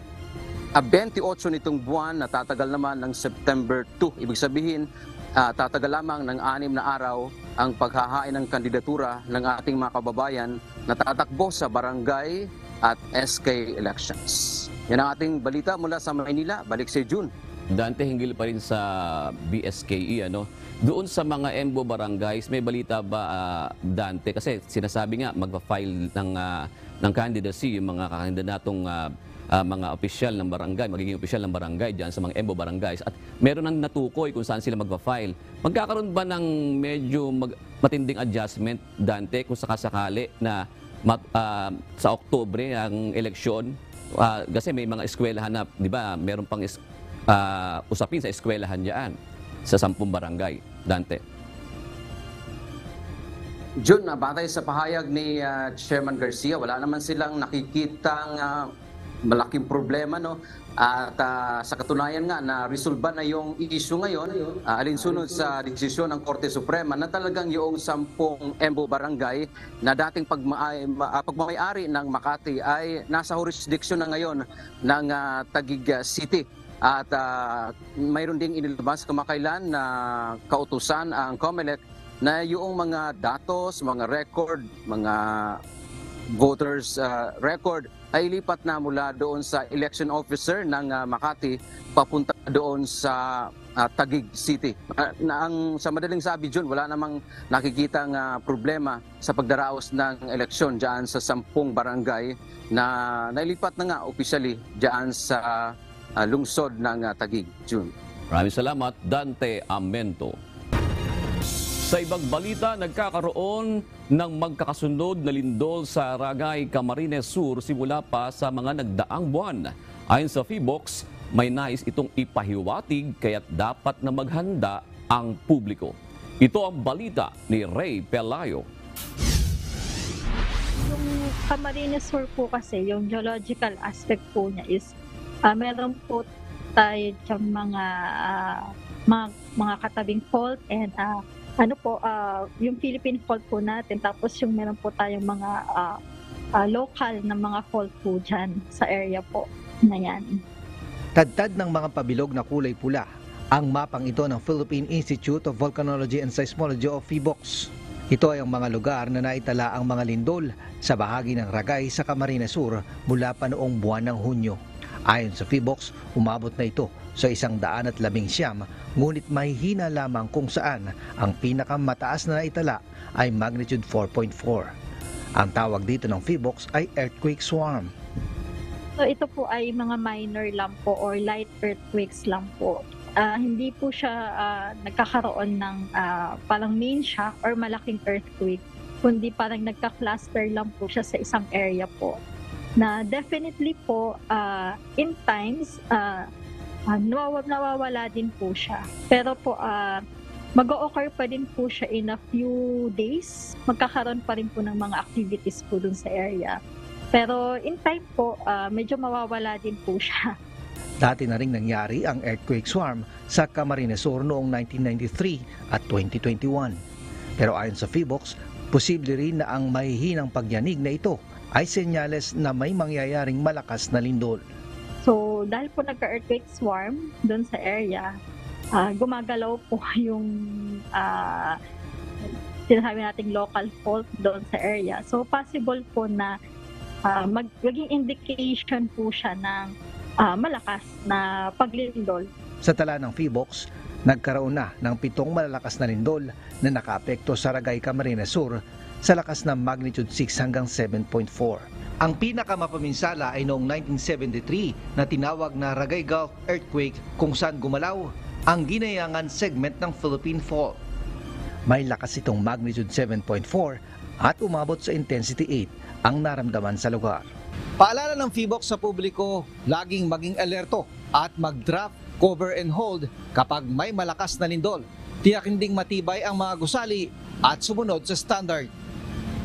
28 nitong buwan na tatagal naman ng September 2. Ibig sabihin, tatagal lamang ng 6 na araw ang paghahain ng kandidatura ng ating mga kababayan na tatakbo sa barangay at SK elections. Yan ang ating balita mula sa Maynila. Balik si June. Dante, hinggil pa rin sa BSKE, doon sa mga EMBO barangays, may balita ba, Dante? Kasi sinasabi nga, magpa-file ng candidacy yung mga kakandidatong mga opisyal ng barangay, magiging opisyal ng barangay dyan sa mga EMBO barangays. At meron nang natukoy kung saan sila magpa-file. Magkakaroon ba ng medyo matinding adjustment, Dante, kung sakasakali na sa Oktubre ang eleksyon? Kasi may mga eskwelahan na, di ba, meron pang usapin sa eskwelahan dyan sa 10 barangay. Dante. June, batay sa pahayag ni Chairman Garcia, wala naman silang nakikitang malaking problema, at sa katunayan nga na resolba na yung issue ngayon, alinsunod sa desisyon ng Korte Suprema na talagang yung 10 EMBO barangay na dating pagmamayari ng Makati ay nasa jurisdiction na ngayon ng Taguig City. At mayroon ding inilabas kamakailan na kautusan ang COMELEC na yung mga datos, mga record, mga voters record ay lipat na mula doon sa election officer ng Makati papunta doon sa Taguig City. Sa madaling sabi, Jun, wala namang nakikitang problema sa pagdaraos ng eleksyon dyan sa 10 barangay na nailipat na nga officially dyan sa lungsod ng Taguig, June. Maraming salamat, Dante Amento. Sa ibang balita, nagkakaroon ng magkakasunod na lindol sa Ragay, Camarines Sur simula pa sa mga nagdaang buwan. Ayon sa PHIVOX, may nais itong ipahiwatig kaya't dapat na maghanda ang publiko. Ito ang balita ni Ray Pelayo. Yung Camarines Sur po kasi, yung geological aspect po niya is meron po tayo diyang mga katabing fault and yung Philippine fault po natin. Tapos yung meron po tayong mga local na mga fault po dyan sa area po na yan. Tadtad ng mga pabilog na kulay pula ang mapang ito ng Philippine Institute of Volcanology and Seismology o PHIVOX. Ito ay ang mga lugar na naitala ang mga lindol sa bahagi ng Ragay sa Camarines Sur mula pa noong buwan ng Hunyo. Ayon sa PHIVOX, umabot na ito sa 119, ngunit mahihina lamang kung saan ang pinakamataas na naitala ay magnitude 4.4. Ang tawag dito ng PHIVOX ay earthquake swarm. So ito po ay mga minor lang po or light earthquakes lang po. Hindi po siya nagkakaroon ng parang main shock or malaking earthquake. kundi parang nagka-cluster lang po siya sa isang area po. Na definitely po, in times, nawawala din po siya. Pero po, mag-o-occur pa din po siya in a few days. Magkakaroon pa rin po ng mga activities po dun sa area. Pero in time po, medyo mawawala din po siya. Dati na ring nangyari ang earthquake swarm sa Camarines Sur noong 1993 at 2021. Pero ayon sa PHIVOLCS, posible rin na ang mahihinang pagyanig na ito ay senyales na may mangyayaring malakas na lindol. So dahil po nagka-earthquake swarm doon sa area, gumagalaw po yung sinasabi nating local fault doon sa area. So possible po na maging indication po siya ng malakas na paglindol. Sa tala ng PHIVOLCS, nagkaroon na ng 7 malalakas na lindol na nakaapekto sa Ragay, Camarines Sur sa lakas ng magnitude 6 hanggang 7.4. Ang pinakamapaminsala ay noong 1973 na tinawag na Ragay Gulf Earthquake kung saan gumalaw ang ginayangan segment ng Philippine Fault. May lakas itong magnitude 7.4 at umabot sa intensity 8 ang naramdaman sa lugar. Paalala ng PHIVOLCS sa publiko, laging maging alerto at mag-draft, cover and hold kapag may malakas na lindol. Tiyakin ding matibay ang mga gusali at sumunod sa standard.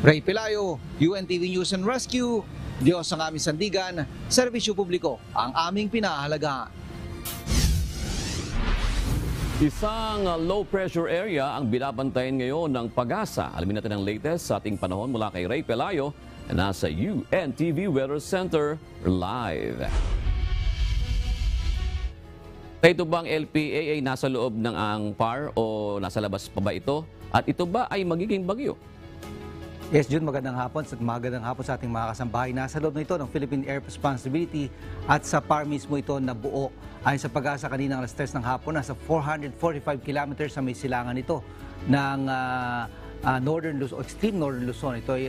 Ray Pelayo, UNTV News and Rescue, Diyos ang aming sandigan, serbisyo publiko ang aming pinahahalagahan. Isang low pressure area ang binabantayan ngayon ng Pag-asa. Alamin natin ang latest sa ating panahon mula kay Ray Pelayo na nasa UNTV Weather Center live. Ito bang LPA ay nasa loob ng ang PAR o nasa labas pa ba ito? At ito ba ay magiging bagyo? Yes, June, magandang hapon sa ating mga kasambahay. Nasa loob na ito ng Philippine Air Responsibility at sa PAR mismo ito na buo. Ayon sa Pag-asa kaninang alas 3 ng hapon, nasa 445 kilometers sa may silangan ito ng Northern Luzon, extreme Northern Luzon. Ito ay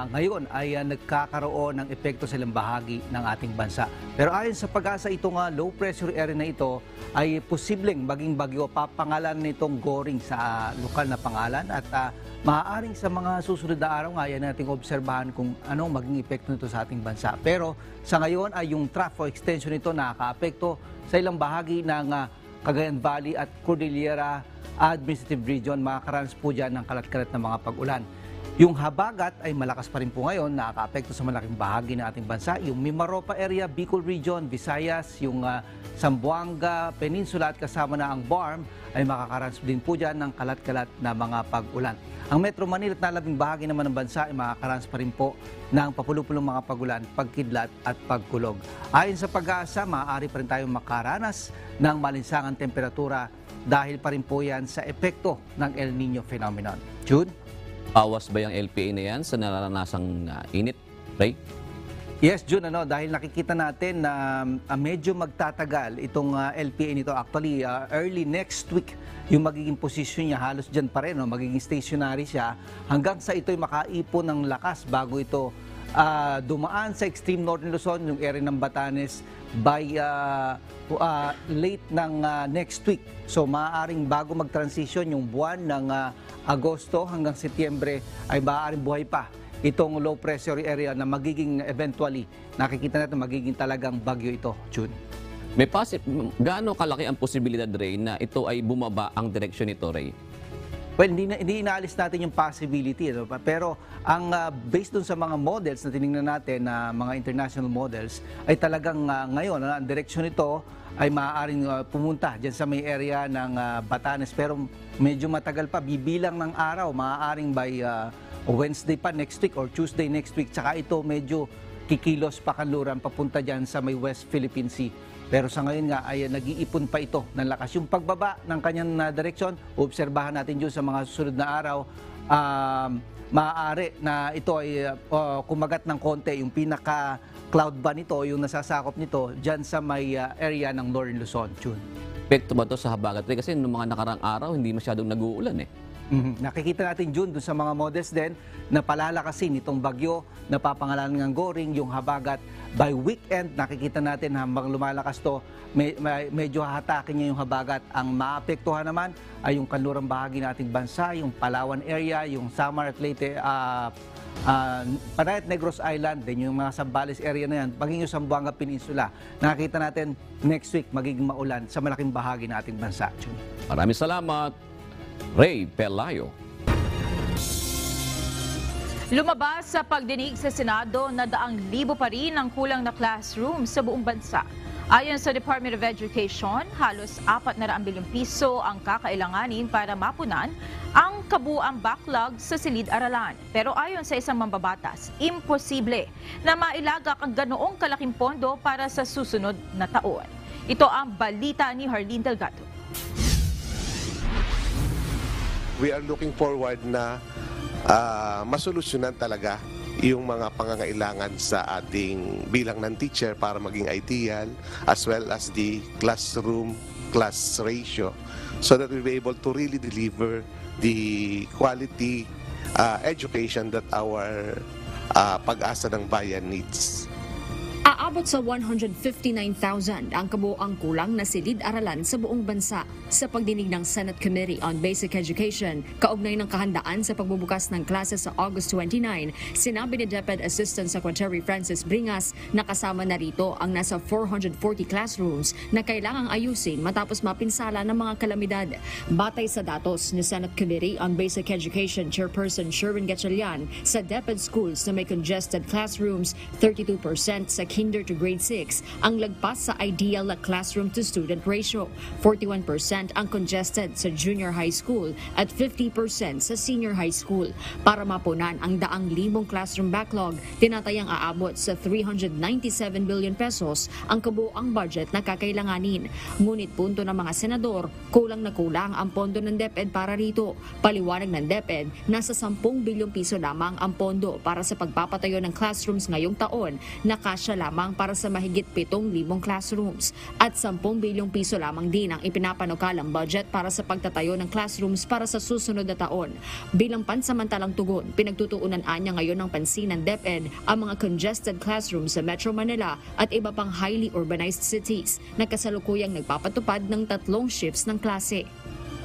ngayon ay nagkakaroon ng epekto sa ilang bahagi ng ating bansa. Pero ayon sa Pag-asa, itong low pressure area na ito ay posibleng maging bagyo. Papangalan nitong Goring sa lokal na pangalan at maaaring sa mga susunod na araw nga yan nating obserbahan kung anong maging epekto nito sa ating bansa. Pero sa ngayon ay yung trough o extension nito nakaka-apekto sa ilang bahagi ng Cagayan Valley at Cordillera Administrative Region. Makakaranas po dyan ng kalat-kalat na mga pag-ulan. Yung habagat ay malakas pa rin po ngayon, nakaka-apekto sa malaking bahagi ng ating bansa. Yung Mimaropa area, Bicol Region, Visayas, yung Zamboanga Peninsula at kasama na ang BARM ay makakaranas din po dyan ng kalat-kalat na mga pag-ulan. Ang Metro Manila at nalabing bahagi naman ng bansa ay makakaranas pa rin po ng papulupulong mga pag-ulan, pagkidlat at pagkulog. Ayon sa Pag-asa, maaari pa rin tayong makaranas ng malinsangang temperatura dahil pa rin po yan sa epekto ng El Nino phenomenon. Jude? Awas ba yung LPA na yan sa nararanasang init, Ray? Yes, June, dahil nakikita natin na medyo magtatagal itong LPA nito. Actually, early next week, yung magiging posisyon niya halos dyan pa rin, magiging stationary siya hanggang sa ito'y makaipon ng lakas bago ito dumaan sa extreme Northern Luzon, yung area ng Batanes, by late ng next week. So maaaring bago mag-transition yung buwan ng Agosto hanggang Setyembre ay maaaring buhay pa itong low pressure area na magiging eventually, nakikita natin magiging talagang bagyo ito, June. May gaano kalaki ang posibilidad, Ray, na ito ay bumaba ang direksyon nito, Ray? Well, hindi inaalis natin yung possibility. Pero ang based dun sa mga models na tinignan natin, na mga international models, ay talagang ngayon, ang direksyon nito ay maaaring pumunta dyan sa may area ng Batanes. Pero medyo matagal pa, bibilang ng araw, maaaring by Wednesday pa next week or Tuesday next week. Tsaka ito medyo kikilos pa kanluran papunta dyan sa may West Philippine Sea. Pero sa ngayon nga ay nag-iipon pa ito ng lakas. Yung pagbaba ng kanyang direksyon, obserbahan natin dyan sa mga susunod na araw, maaari na ito ay kumagat ng konti. Yung pinaka-cloud ba nito, yung nasasakop nito, dyan sa may area ng Northern Luzon, June. Epekto ba ito sa habagat? Kasi noong mga nakarang araw, hindi masyadong nag-uulan eh. Nakikita natin, June, doon sa mga models din na palalakasin itong bagyo na papangalanan ng Goring, yung habagat. By weekend, nakikita natin habang lumalakas to, medyo hahatakin niya yung habagat. Ang maapektuhan naman ay yung kanlurang bahagi nating bansa, yung Palawan area, yung Samar at Leyte, Panay at Negros Island, din yung mga Zambales area na yan, maging yung Zamboanga Peninsula. Nakikita natin next week magiging maulan sa malaking bahagi nating bansa. Maraming salamat, Ray Pelayo. Lumabas sa pagdinig sa Senado na daang libo pa rin ang kulang na classroom sa buong bansa. Ayon sa Department of Education, halos 400 bilyong piso ang kakailanganin para mapunan ang kabuuang backlog sa silid-aralan. Pero ayon sa isang mambabatas, imposible na mailagak ang ganoong kalaking pondo para sa susunod na taon. Ito ang balita ni Harleen Delgado. We are looking forward na masolusyonan talaga yung mga pangangailangan sa ating bilang ng teacher para maging ideal, as well as the class ratio, so that we'll be able to really deliver the quality education that our pag-asa ng bayan needs. Aabot sa 159,000 ang kabuoang kulang na silid-aralan sa buong bansa. Sa pagdinig ng Senate Committee on Basic Education, kaugnay ng kahandaan sa pagbubukas ng klase sa August 29, sinabi ni DepEd Assistant Secretary Francis Bringas na kasama na rito ang nasa 440 classrooms na kailangang ayusin matapos mapinsala ng mga kalamidad. Batay sa datos ni Senate Committee on Basic Education Chairperson Sherwin Gatchalian, sa DepEd schools na may congested classrooms, 32% sa kinder to grade 6 ang lagpas sa ideal na classroom to student ratio. 41% ang congested sa junior high school at 50% sa senior high school. Para mapunan ang 100,000 classroom backlog, tinatayang aabot sa 397 billion pesos ang kabuoang budget na kakailanganin. Ngunit punto ng mga senador, kulang na kulang ang pondo ng DepEd para rito. Paliwanag ng DepEd, nasa 10 bilyong piso lamang ang pondo para sa pagpapatayo ng classrooms ngayong taon, na kasya lamang para sa mahigit 7,000 classrooms. At 10 bilyong piso lamang din ang ipinapanukalang budget para sa pagtatayo ng classrooms para sa susunod na taon. Bilang pansamantalang tugon, pinagtutuunan anya ngayon ng pansin ng DepEd ang mga congested classrooms sa Metro Manila at iba pang highly urbanized cities na kasalukuyang nagpapatupad ng 3 shifts ng klase.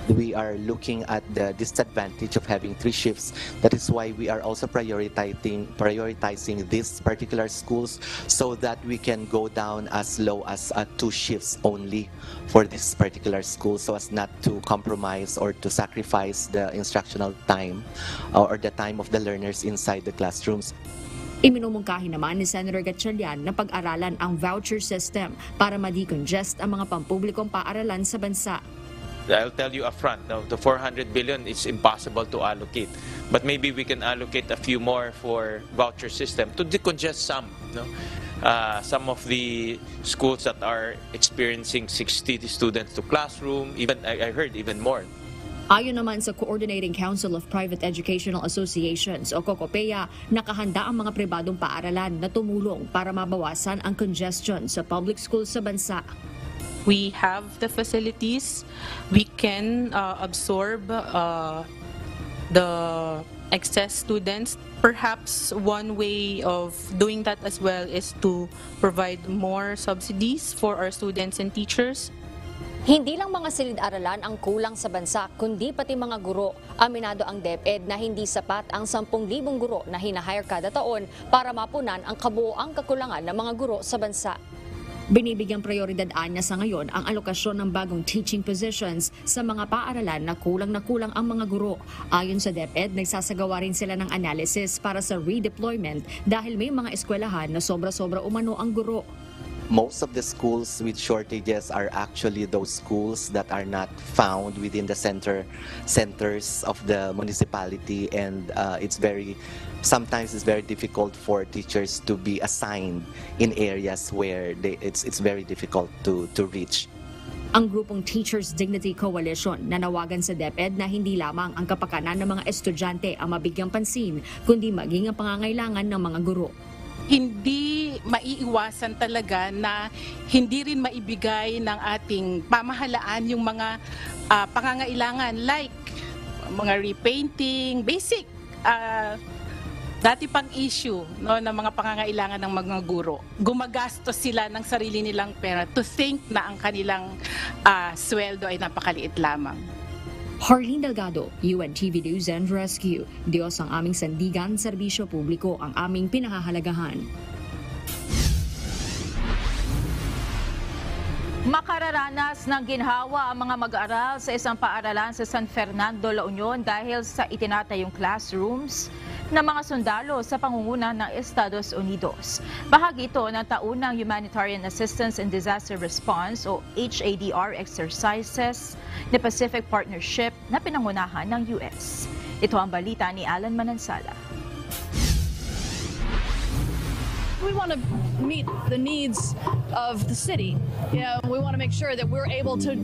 We are looking at the disadvantage of having 3 shifts. That is why we are also prioritizing these particular schools so that we can go down as low as 2 shifts only for this particular school, so as not to compromise or to sacrifice the instructional time or the time of the learners inside the classrooms. Iminumungkahi naman ni Senator Gatchalian na pag-aralan ang voucher system para ma-decongest ang mga pampublikong paaralan sa bansa. I'll tell you upfront, now, the 400 billion is impossible to allocate. But maybe we can allocate a few more for voucher system to decongest some. Some of the schools that are experiencing 60 students to classroom, even I heard even more. Ayon naman sa Coordinating Council of Private Educational Associations o COCOPEA, nakahanda ang mga pribadong paaralan na tumulong para mabawasan ang congestion sa public schools sa bansa. We have the facilities. We can absorb the excess students. Perhaps one way of doing that as well is to provide more subsidies for our students and teachers. Hindi lang mga silid-aralan ang kulang sa bansa, kundi pati mga guro. Aminado ang DepEd na hindi sapat ang 10,000 guro na hinahire kada taon para mapunan ang kabuoang kakulangan ng mga guro sa bansa. Binibigyang prioridad anya sa ngayon ang alokasyon ng bagong teaching positions sa mga paaralan na kulang ang mga guro. Ayon sa DepEd, nagsasagawa rin sila ng analysis para sa redeployment dahil may mga eskwelahan na sobra-sobra umano ang guro. Most of the schools with shortages are actually those schools that are not found within the centers of the municipality, and sometimes it's very difficult for teachers to be assigned in areas where it's very difficult to reach. Ang grupong Teachers Dignity Coalition nanawagan sa DepEd na hindi lamang ang kapakanan ng mga estudyante ang mabigyang pansin, kundi maging ang pangangailangan ng mga guro. Hindi maiiwasan talaga na hindi rin maibigay ng ating pamahalaan yung mga pangangailangan like mga repainting, basic dati pang issue no, ng mga pangangailangan ng mga guro. Gumagastos sila ng sarili nilang pera to think na ang kanilang sweldo ay napakaliit lamang. Harleen Delgado, UNTV News and Rescue. Diyos ang aming sandigan, serbisyo publiko ang aming pinahahalagahan. Makararanas ng ginhawa ang mga mag-aaral sa isang paaralan sa San Fernando, La Union dahil sa itinatayong classrooms ng mga sundalo sa pangunguna ng Estados Unidos. Bahagi ito ng taunang Humanitarian Assistance and Disaster Response o HADR exercises ni Pacific Partnership na pinangunahan ng US. Ito ang balita ni Alan Manansala. We want to meet the needs of the city. We want to make sure that we're able to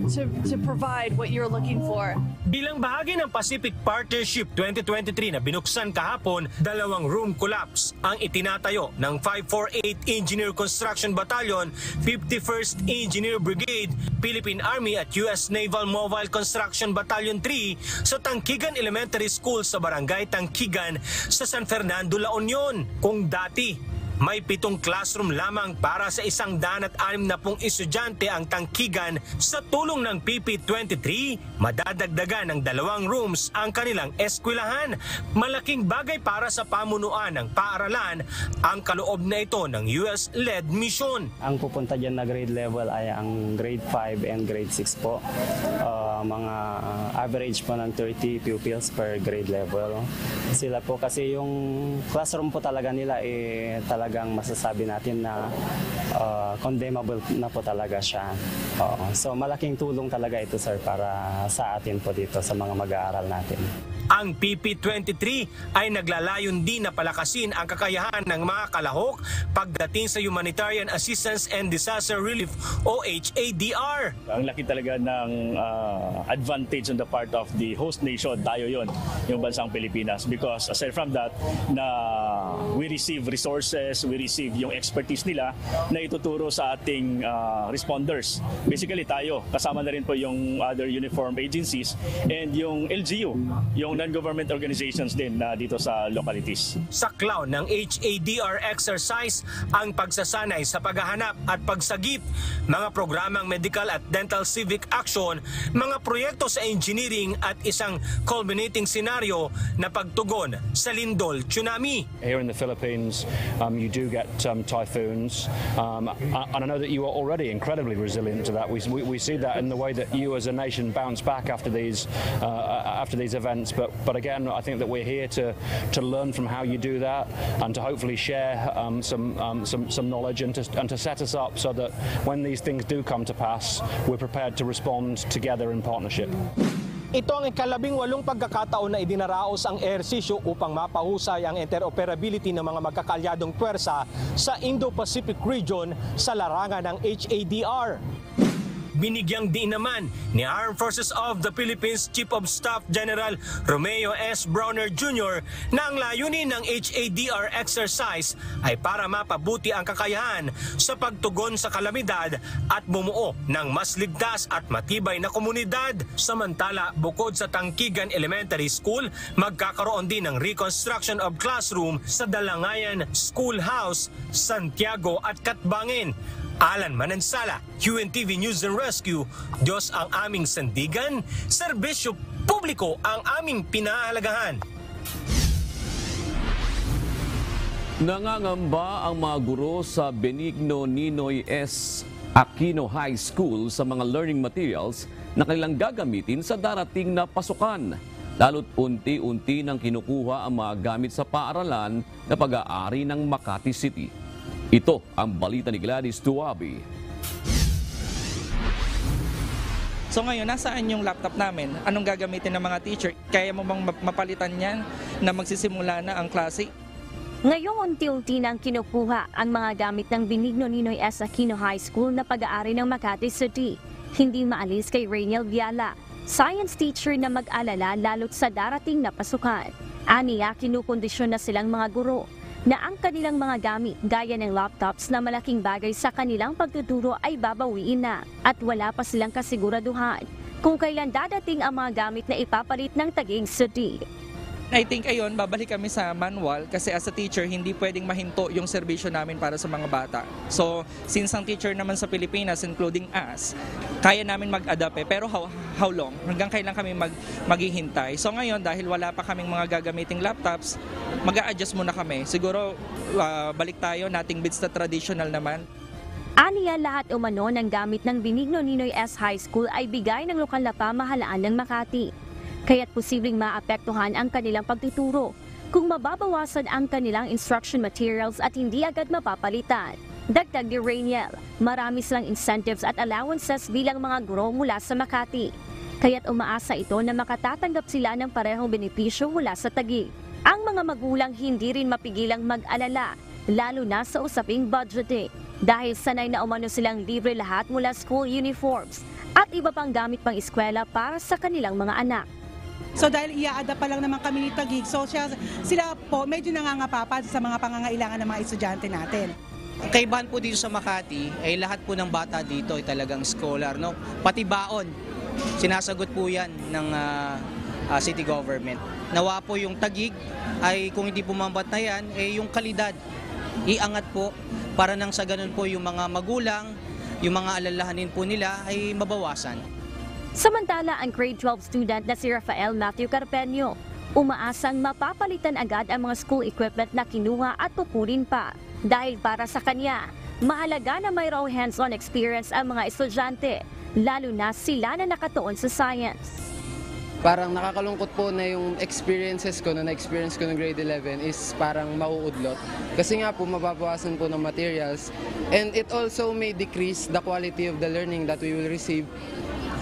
provide what you're looking for. Bilang bahagi ng Pacific Partnership 2023 na binuksan kahapon, 2 room collapse ang itinatayo ng 548 Engineer Construction Battalion, 51st Engineer Brigade, Philippine Army at US Naval Mobile Construction Battalion 3 sa Tangkigan Elementary School sa Barangay Tangkigan sa San Fernando, La Union. Kung dati may 7 classroom lamang para sa 160 estudyante ang Tangkigan, sa tulong ng PP23, madadagdagan ng 2 rooms ang kanilang eskwelahan. Malaking bagay para sa pamunuan ng paaralan ang kaloob na ito ng US-led mission. Ang pupunta dyan na grade level ay ang grade 5 and grade 6 po. Mga average po ng 30 pupils per grade level. Sila po kasi yung classroom po talaga nila talagang masasabi natin na condemnable na po talaga siya. So malaking tulong talaga ito, sir, para sa atin po dito sa mga mag-aaral natin. Ang PP23 ay naglalayon din na palakasin ang kakayahan ng mga kalahok pagdating sa Humanitarian Assistance and Disaster Relief o HADR. Ang laki talaga ng advantage on the part of the host nation, tayo yon, yung bansang Pilipinas. Because aside from that, na we receive resources, we receive yung expertise nila na ituturo sa ating responders. Basically tayo, kasama na rin po yung other uniform agencies and yung LGU, yung non-government organizations din na dito sa localities. Saklaw ng HADR exercise ang pagsasanay sa paghahanap at pagsagip, mga programang medical at dental civic action, mga proyekto sa engineering at isang culminating scenario na pagtugon sa lindol tsunami. Here in the Philippines, you do get typhoons, and I know that you are already incredibly resilient to that. We see that in the way that you as a nation bounce back after these events. But again, I think that we're here to learn from how you do that and to hopefully share some knowledge and to set us up so that when these things do come to pass, we're prepared to respond together in partnership. Ito ang ika-18 pagkakataon na idinaraos ang ehersisyo upang mapahusay ang interoperability ng mga magkakalyadong puwersa sa Indo-Pacific region sa larangan ng HADR. Binigyang diin naman ni Armed Forces of the Philippines Chief of Staff General Romeo S. Browner Jr. na ang layunin ng HADR exercise ay para mapabuti ang kakayahan sa pagtugon sa kalamidad at bumuo ng mas ligtas at matibay na komunidad. Samantala, bukod sa Tangkigan Elementary School, magkakaroon din ng reconstruction of classroom sa Dalangayan Schoolhouse, Santiago at Katbangin. Alan Manansala, UNTV News and Rescue. Diyos ang aming sandigan, serbisyo publiko ang aming pinahahalagahan. Nangangamba ang mga guro sa Benigno Ninoy S. Aquino High School sa mga learning materials na kailang gagamitin sa darating na pasukan. Lalo't unti-unti nang kinukuha ang mga gamit sa paaralan na pag-aari ng Makati City. Ito ang balita ni Gladys Tuabi. So ngayon, nasaan yung laptop namin? Anong gagamitin ng mga teacher? Kaya mo bang mapalitan yan na magsisimula na ang klase? Ngayong unti-unti nang kinukuha ang mga gamit ng Benigno Ninoy S. Aquino High School na pag-aari ng Makati City. Hindi maalis kay Rainiel Viala, science teacher na mag-alala lalo't sa darating na pasukan. Aniya, kinukondisyon na silang mga guro na ang kanilang mga gamit gaya ng laptops na malaking bagay sa kanilang pagtuturo ay babawiin na at wala pa silang kasiguraduhan kung kailan dadating ang mga gamit na ipapalit ng Taguig City. I think ayon, babalik kami sa manual kasi as a teacher, hindi pwedeng mahinto yung serbisyo namin para sa mga bata. So, since ang teacher naman sa Pilipinas, including us, kaya namin mag-adapt pero how long? Hanggang kailan kami maghihintay? So ngayon, dahil wala pa kaming mga gagamiting laptops, mag-a-adjust muna kami. Siguro, balik tayo, nating bits na traditional naman. Aniya lahat umano ng gamit ng Benigno Ninoy S. High School ay bigay ng lokal na pamahalaan ng Makati. Kaya't posibleng maapektuhan ang kanilang pagtuturo kung mababawasan ang kanilang instruction materials at hindi agad mapapalitan. Dagdag ni Rainiel, marami silang incentives at allowances bilang mga guro mula sa Makati. Kaya't umaasa ito na makatatanggap sila ng parehong benepisyo mula sa Taguig. Ang mga magulang hindi rin mapigilang mag-alala, lalo na sa usaping budgeting. Dahil sanay na umano silang libre lahat mula school uniforms at iba pang gamit pang eskwela para sa kanilang mga anak. So dahil ia-adapt pa lang naman kami ni Taguig, so sila po medyo nangangapapa sa mga pangangailangan ng mga estudyante natin. Kaibahan po dito sa Makati ay lahat po ng bata dito ay talagang scholar, no? Pati baon, sinasagot po yan ng city government. Nawa po yung Taguig ay kung hindi po mambat na yan, yung kalidad iangat po para nang sa ganun po yung mga magulang, yung mga alalahanin po nila ay mabawasan. Samantala, ang grade 12 student na si Rafael Matthew Carpeño, umaasang mapapalitan agad ang mga school equipment na kinuha at pupunin pa. Dahil para sa kanya, mahalaga na mayroong hands-on experience ang mga estudyante, lalo na sila na nakatuon sa science. Parang nakakalungkot po na yung experiences ko, na na-experience ko ng grade 11 is parang mauudlot. Kasi nga po, mababawasan po ng materials. And it also may decrease the quality of the learning that we will receive.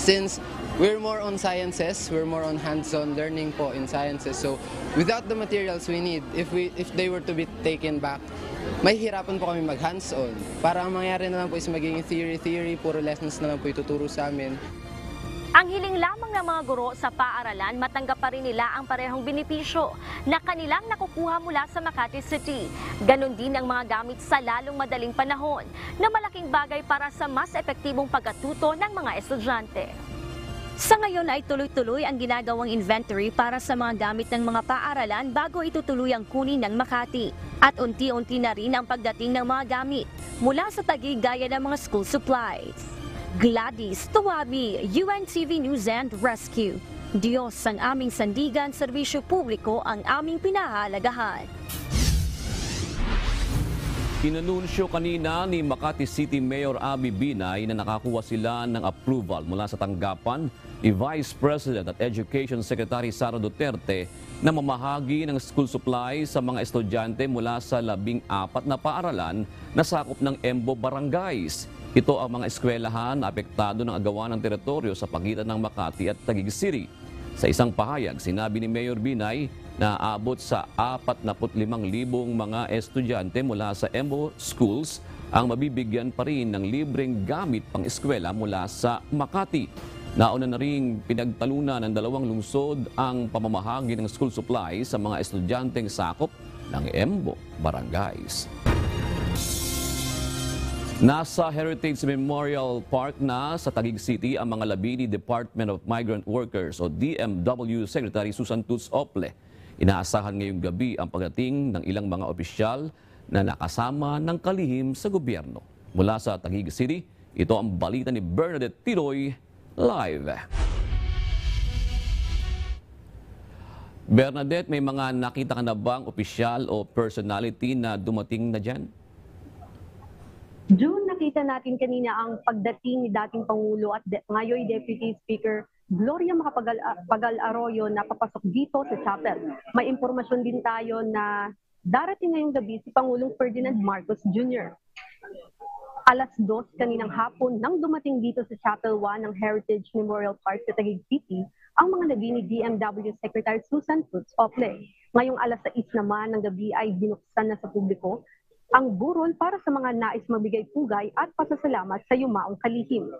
Since we're more on sciences, we're more on hands-on learning po in sciences. So without the materials we need, if they were to be taken back, may hirapan po kami mag-hands-on. Para ang mangyari na lang po is magiging theory, puro lessons na lang po ituturo sa amin. Ang hiling lamang ng mga guro sa paaralan, matanggap pa rin nila ang parehong benepisyo na kanilang nakukuha mula sa Makati City. Ganon din ang mga gamit sa lalong madaling panahon na malaking bagay para sa mas epektibong pagkatuto ng mga estudyante. Sa ngayon ay tuloy-tuloy ang ginagawang inventory para sa mga gamit ng mga paaralan bago itutuloy ang kunin ng Makati. At unti-unti na rin ang pagdating ng mga gamit mula sa Taguig gaya ng mga school supplies. Gladys Tuwabi, UNTV News and Rescue. Diyos ang aming sandigan, serbisyo publiko ang aming pinahalagahan. Inanunsyo kanina ni Makati City Mayor Abby Binay na nakakuha sila ng approval mula sa tanggapan ni Vice President at Education Secretary Sara Duterte na mamahagi ng school supply sa mga estudyante mula sa 14 na paaralan na sakop ng Embo Barangays. Ito ang mga eskwelahan na apektado ng agawan ng teritoryo sa pagitan ng Makati at Taguig City. Sa isang pahayag, sinabi ni Mayor Binay na aabot sa 45,000 mga estudyante mula sa Embo schools ang mabibigyan pa rin ng libreng gamit pang eskwela mula sa Makati. Nauna na ring pinagtalunan ng dalawang lungsod ang pamamahagi ng school supply sa mga estudyanteng sakop ng Embo Barangays. Nasa Heritage Memorial Park na sa Taguig City ang mga labi ni Department of Migrant Workers o DMW Secretary Susan Toots Ople. Inaasahan ngayong gabi ang pagdating ng ilang mga opisyal na nakasama ng kalihim sa gobyerno. Mula sa Taguig City, ito ang balita ni Bernadette Tiroy, live. Bernadette, may mga nakita ka na bang opisyal o personality na dumating na dyan? June, nakita natin kanina ang pagdating ni dating Pangulo at ngayon Deputy Speaker Gloria Macapagal Arroyo na papasok dito sa chapel. May impormasyon din tayo na darating ngayong gabi si Pangulong Ferdinand Marcos Jr. Alas 2 kaninang hapon nang dumating dito sa Chapel 1 ng Heritage Memorial Park sa Taguig City ang mga labi ni DMW Secretary Susan Toots Ople. Ngayong alas 6 naman ng gabi ay binuksan na sa publiko ang burol para sa mga nais magbigay pugay at pasasalamat sa yumaong kalihim.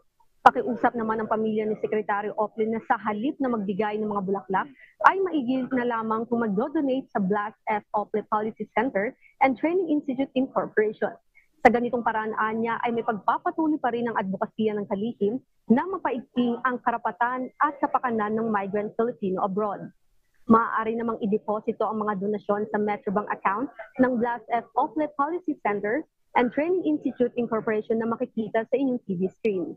Pakiusap naman ng pamilya ni Secretary Ople na sa halip na magbigay ng mga bulaklak ay maigil na lamang kung mag-donate sa Blas F. Ople Policy Center and Training Institute Incorporation. Sa ganitong paraan niya ay may pagpapatuloy pa rin ang advokasya ng kalihim na mapaigting ang karapatan at kapakanan ng migrant Filipino abroad. Maaari namang ideposito ang mga donasyon sa Metrobank account ng Blas F. Ople Policy Center and Training Institute Incorporation na makikita sa inyong TV screens.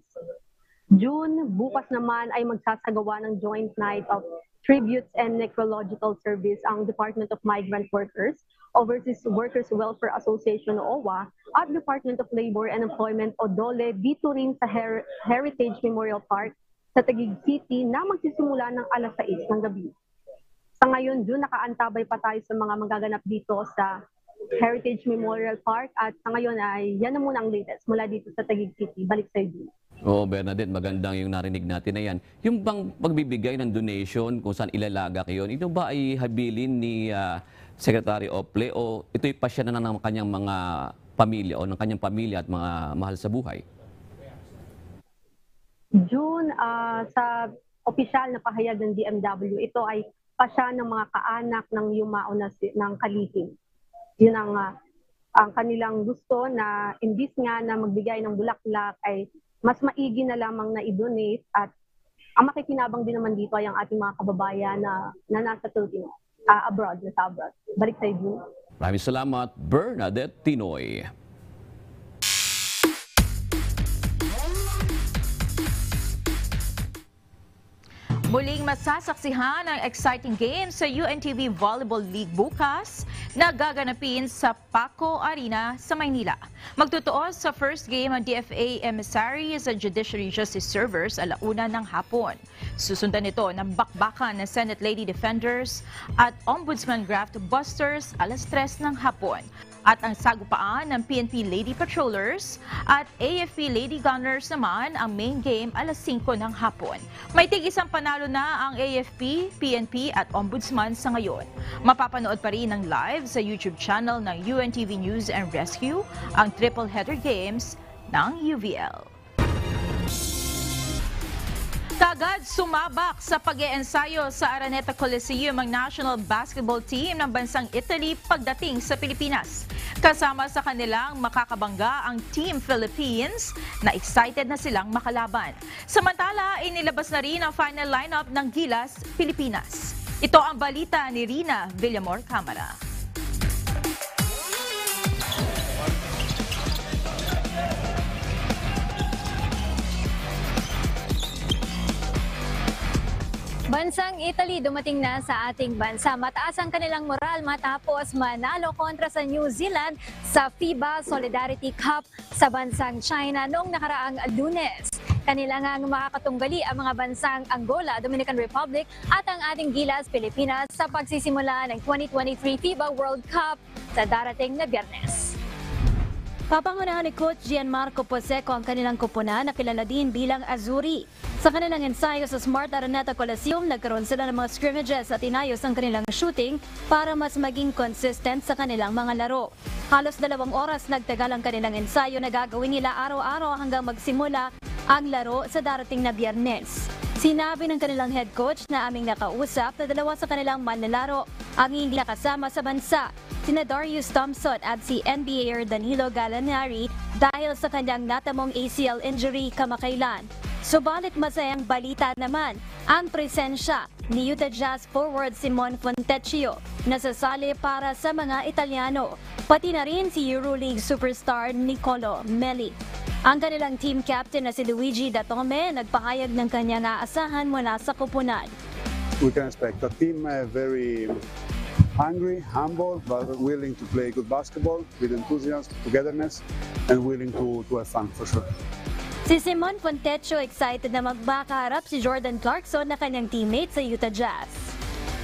June, bukas naman ay magsasagawa ng Joint Night of Tributes and Necrological Service ang Department of Migrant Workers, Overseas Workers Welfare Association o OWA, at Department of Labor and Employment o DOLE dito rin sa Heritage Memorial Park sa Taguig City na magsisimula ng alas 6 ng gabi. Sa ngayon, June, nakaantabay pa tayo sa mga magaganap dito sa Heritage Memorial Park at sa ngayon ay yan na muna ang latest mula dito sa Taguig City. Balik sa iyo. Oo, Bernadette, magandang yung narinig natin na yan. Yung bang pagbibigay ng donation kung saan ilalagak yun, ito ba ay habilin ni Secretary Ople o ito'y pasya na ng kanyang mga pamilya o ng kanyang pamilya at mga mahal sa buhay? June, sa opisyal na pahayag ng DMW, ito ay pasya ng mga kaanak ng yumao ng kalihim. Yun ang kanilang gusto na imbis nga na magbigay ng bulaklak ay mas maigi na lamang na i-donate at ang makikinabang din naman dito ay ang ating mga kababayan na nasa Philippines, abroad, nasa abroad. Balik sa iyo. Maraming salamat, Bernadette Tinoy. Muling masasaksihan ang exciting game sa UNTV Volleyball League bukas na gaganapin sa Paco Arena sa Maynila. Magtutuos sa first game ang DFA emissaries at Judiciary Justice Servers alauna ng hapon. Susundan ito ng bakbakan ng Senate Lady Defenders at Ombudsman Graft Busters alas 3 ng hapon. At ang sagupaan ng PNP Lady Patrollers at AFP Lady Gunners naman ang main game alas 5 ng hapon. May tig-isang panalo na ang AFP, PNP at Ombudsman sa ngayon. Mapapanood pa rin ng live sa YouTube channel ng UNTV News and Rescue ang triple header games ng UVL. Kagad sumabak sa pag-iensayo sa Araneta Coliseum ang national basketball team ng bansang Italy pagdating sa Pilipinas. Kasama sa kanilang makakabangga ang Team Philippines na excited na silang makalaban. Samantala, inilabas na rin ang final lineup ng Gilas, Pilipinas. Ito ang balita ni Rina Villamor Camara. Bansang Italy dumating na sa ating bansa. Mataas ang kanilang moral matapos manalo kontra sa New Zealand sa FIBA Solidarity Cup sa bansang China noong nakaraang Lunes. Kanila ngang makakatunggali ang mga bansang Angola, Dominican Republic at ang ating Gilas, Pilipinas sa pagsisimula ng 2023 FIBA World Cup sa darating na Biyernes. Papangunahan ni Coach Gianmarco Poseco ang kanilang koponan na kilala din bilang Azzurri. Sa kanilang ensayo sa Smart Araneta Coliseum, nagkaroon sila ng mga scrimmages at inayos ang kanilang shooting para mas maging consistent sa kanilang mga laro. Halos 2 oras nagtagal ang kanilang ensayo na gagawin nila araw-araw hanggang magsimula ang laro sa darating na Biyernes. Sinabi ng kanilang head coach na aming nakausap na 2 sa kanilang manlalaro ang hindi kasama sa bansa, sina Darius Thompson at si NBAer Danilo Gallinari dahil sa kanyang natamong ACL injury kamakailan. Subalit masayang balita naman ang presensya ni Utah Jazz forward Simon Fontecchio na sasali para sa mga Italiano, pati na rin si EuroLeague superstar Nicolo Melli. Ang kanilang team captain na si Luigi Datome nagpahayag ng kanyang naasahan mula sa koponan. We can expect a team very hungry, humble, but willing to play good basketball with enthusiasm, togetherness, and willing to have fun for sure. Si Simon Fontecchio excited na magbakaharap si Jordan Clarkson na kanyang teammate sa Utah Jazz.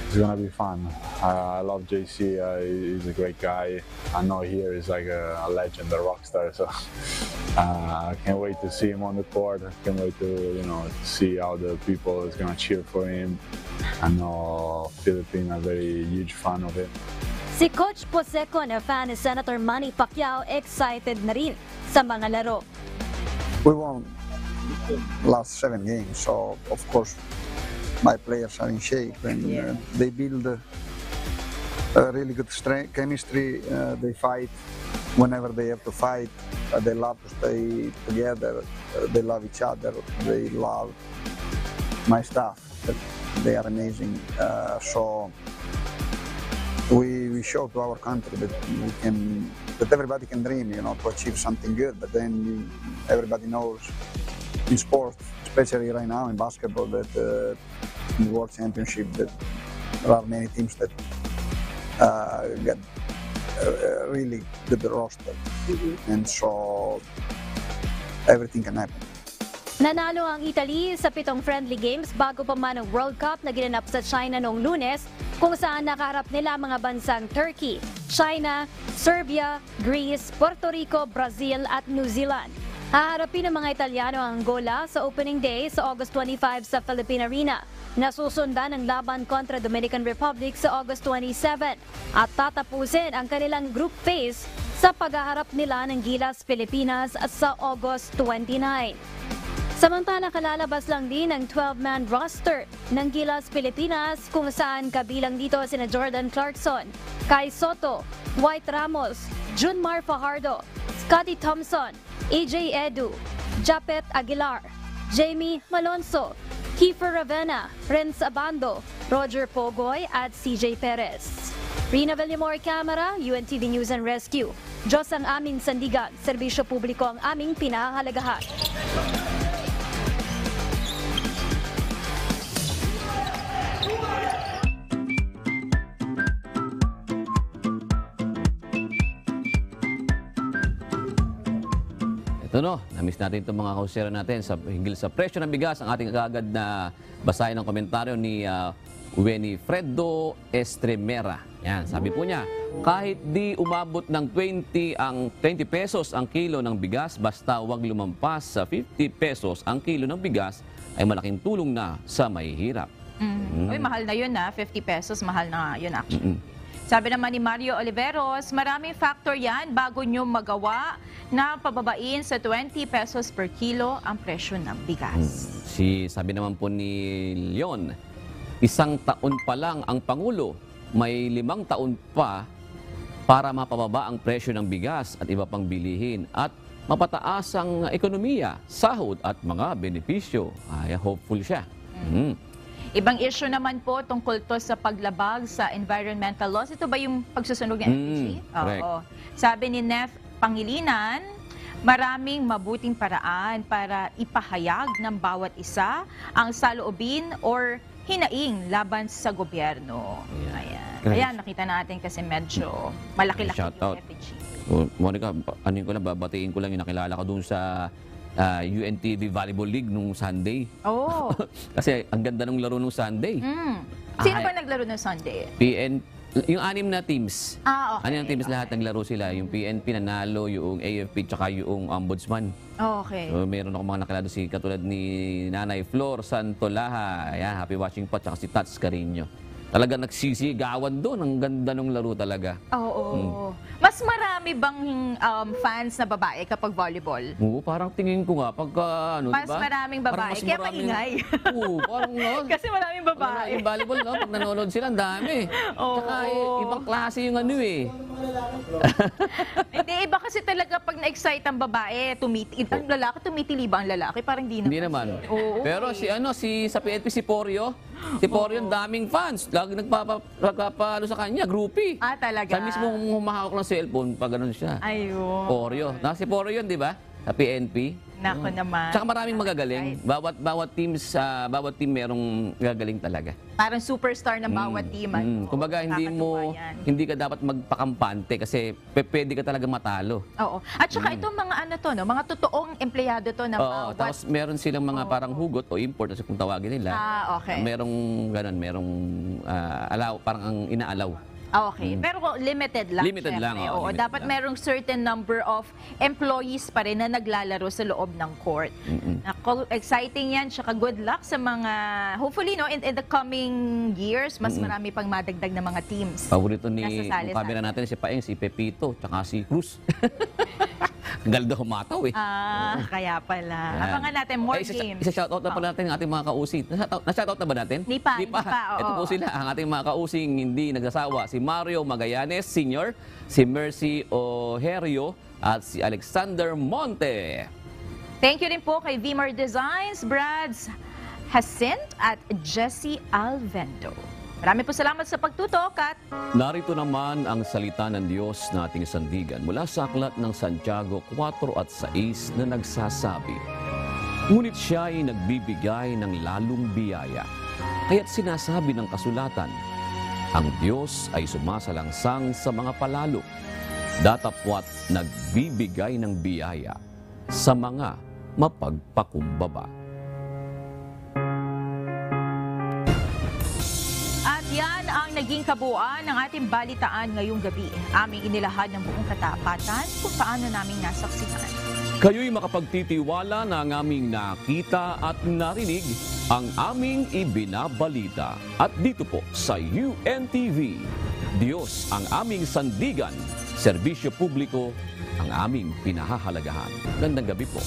It's gonna be fun. I love JC. He's a great guy. I know here he's like a legend, a rock star. So I can't wait to see him on the court. I can't wait to see how the people is gonna cheer for him. I know Philippines are very huge fan of him. Si Coach Poseco na fan ni Senator Manny Pacquiao excited na rin sa mga laro. We won last 7 games, so of course my players are in shape and they build a really good chemistry. They fight whenever they have to fight, they love to stay together. They love each other. They love my staff. They are amazing. So we show to our country that that everybody can dream, to achieve something good. But then everybody knows in sports, especially right now in basketball, that in the World Championship, that there are many teams that get really good roster, and so everything can happen. Nanalo ang Italy sa 7 friendly games bago pa man ang World Cup na ginanap sa China noong Lunes, kung saan nakaharap nila mga bansang Turkey, China, Serbia, Greece, Puerto Rico, Brazil at New Zealand. Haharapin ng mga Italyano ang Angola sa opening day sa August 25 sa Philippine Arena. Nasusundan ang laban kontra Dominican Republic sa August 27 at tatapusin ang kanilang group phase sa paghaharap nila ng Gilas Pilipinas sa August 29. Samantala, kalalabas lang din ang 12-man roster ng Gilas Pilipinas kung saan kabilang dito sina Jordan Clarkson, Kai Soto, Dwight Ramos, Junmar Fajardo, Scotty Thompson, AJ Edu, Japet Aguilar, Jamie Malonzo, Kiefer Ravenna, Renz Abando, Roger Pogoy at CJ Perez. Rina Villamor Camera, UNTV News and Rescue. Diyos ang aming sandigan, serbisyo publiko ang aming pinahahalagahan. Ito na-miss natin itong mga kausera natin hinggil sa presyo ng bigas. Ang ating kaagad na basahin ng komentaryo ni Winifredo Estremera. Yan, sabi po niya, kahit di umabot ng 20 pesos ang kilo ng bigas, basta huwag lumampas sa 50 pesos ang kilo ng bigas, ay malaking tulong na sa mahihirap. Uy, mahal na yun 50 pesos, mahal na yun actually. Sabi naman ni Mario Oliveros, maraming factor yan bago nyo magawa na pababain sa 20 pesos per kilo ang presyo ng bigas. Sabi naman po ni Leon, 1 taon pa lang ang Pangulo, may 5 taon pa para mapababa ang presyo ng bigas at iba pang bilihin at mapataas ang ekonomiya, sahod at mga benepisyo. Ay, hopeful siya. Ibang issue naman po tungkol to sa paglabag sa environmental laws. Ito ba yung pagsusunog ng LPG? Oo. Sabi ni Nef Pangilinan, maraming mabuting paraan para ipahayag ng bawat isa ang saloobin or hinaing laban sa gobyerno. Ayan, nakita natin kasi medyo malaki-laki yung LPG. Monica, babatiin ko lang yung nakilala ko dun sa UNTV Volleyball League nung Sunday. Oh. Kasi ang ganda ng laro nung Sunday. Sino ba naglaro nung Sunday? Yung 6 na teams. Okay. 6 na teams lahat naglaro sila. Yung PNP nanalo, yung AFP, tsaka yung Ombudsman. Okay. So, meron ako mga nakilala katulad ni Nanay Flor Santolaha. Ayan, happy watching po. Tsaka si Tats Carino. Talaga nagsisigawan doon. Ang ganda ng laro talaga. Oo. Mas marami bang fans na babae kapag volleyball? Oo, parang tingin ko nga. Pagka, mas maraming babae. Kaya maingay. Oo, parang kasi maraming babae. Yung volleyball, pag nanonood sila, ang dami. Tsaka ibang klase yung Hindi, iba kasi talaga pag na-excite ang babae, ang lalaki, tumitiliba ang lalaki. Parang di naman. Hindi naman. Pero sa PNP, si Porio, ang daming fans. Lagi nagpapalo sa kanya, groupie. Talaga? Sa mismo humahawak ng cellphone, pag ganun siya. Ayun. Porio. Si Porio yun, di ba? Sa PNP. Nako naman. Tsaka maraming magagaling. Bawat team merong gagaling talaga. Parang superstar ng bawat team. Kumbaga, hindi ka dapat magpakampante kasi pwede ka talaga matalo. Oo. At saka itong mga mga totoong empleyado to na bawat. Tapos meron silang mga parang hugot o import kasi kung tawagin nila. Okay. Merong parang ang inaalaw. Okay, pero limited lang. Limited lang, Oo, dapat merong certain number of employees pa rin na naglalaro sa loob ng court. Ako, exciting yan, tsaka good luck sa mga, hopefully, in the coming years, mas marami pang madagdag na mga teams. Paborito ni camera natin si Paeng, si Pepito, tsaka si Cruz. Galing daw humataw eh. Kaya pala. Yan. Abangan natin more Ay, games. Isa-shoutout na pala natin ang ating mga kausi. Na-shoutout na ba natin? Hindi pa, oo. Ito po sila, ang ating mga kausing hindi nagsasawa. Si Mario Magallanes Sr., si Mercy Ojerio, at si Alexander Monte. Thank you din po kay Vimar Designs, Brads Hacint at Jessie Alvento. Marami po salamat sa pagtutok at Narito naman ang salita ng Diyos na ating sandigan mula sa aklat ng Santiago 4 at 6 na nagsasabi, ngunit siya ay nagbibigay ng lalong biyaya. Kaya't sinasabi ng kasulatan, ang Diyos ay sumasalangsang sa mga palalo, datapwat nagbibigay ng biyaya sa mga mapagpakumbaba. At yan ang naging kabuuan ng ating balitaan ngayong gabi. Aming inilahad ng buong katapatan kung paano namin nasaksihan. Kayo'y makapagtitiwala na ang aming nakita at narinig ang aming ibinabalita. At dito po sa UNTV, Diyos ang aming sandigan, serbisyo publiko ang aming pinahahalagahan. Gandang gabi po.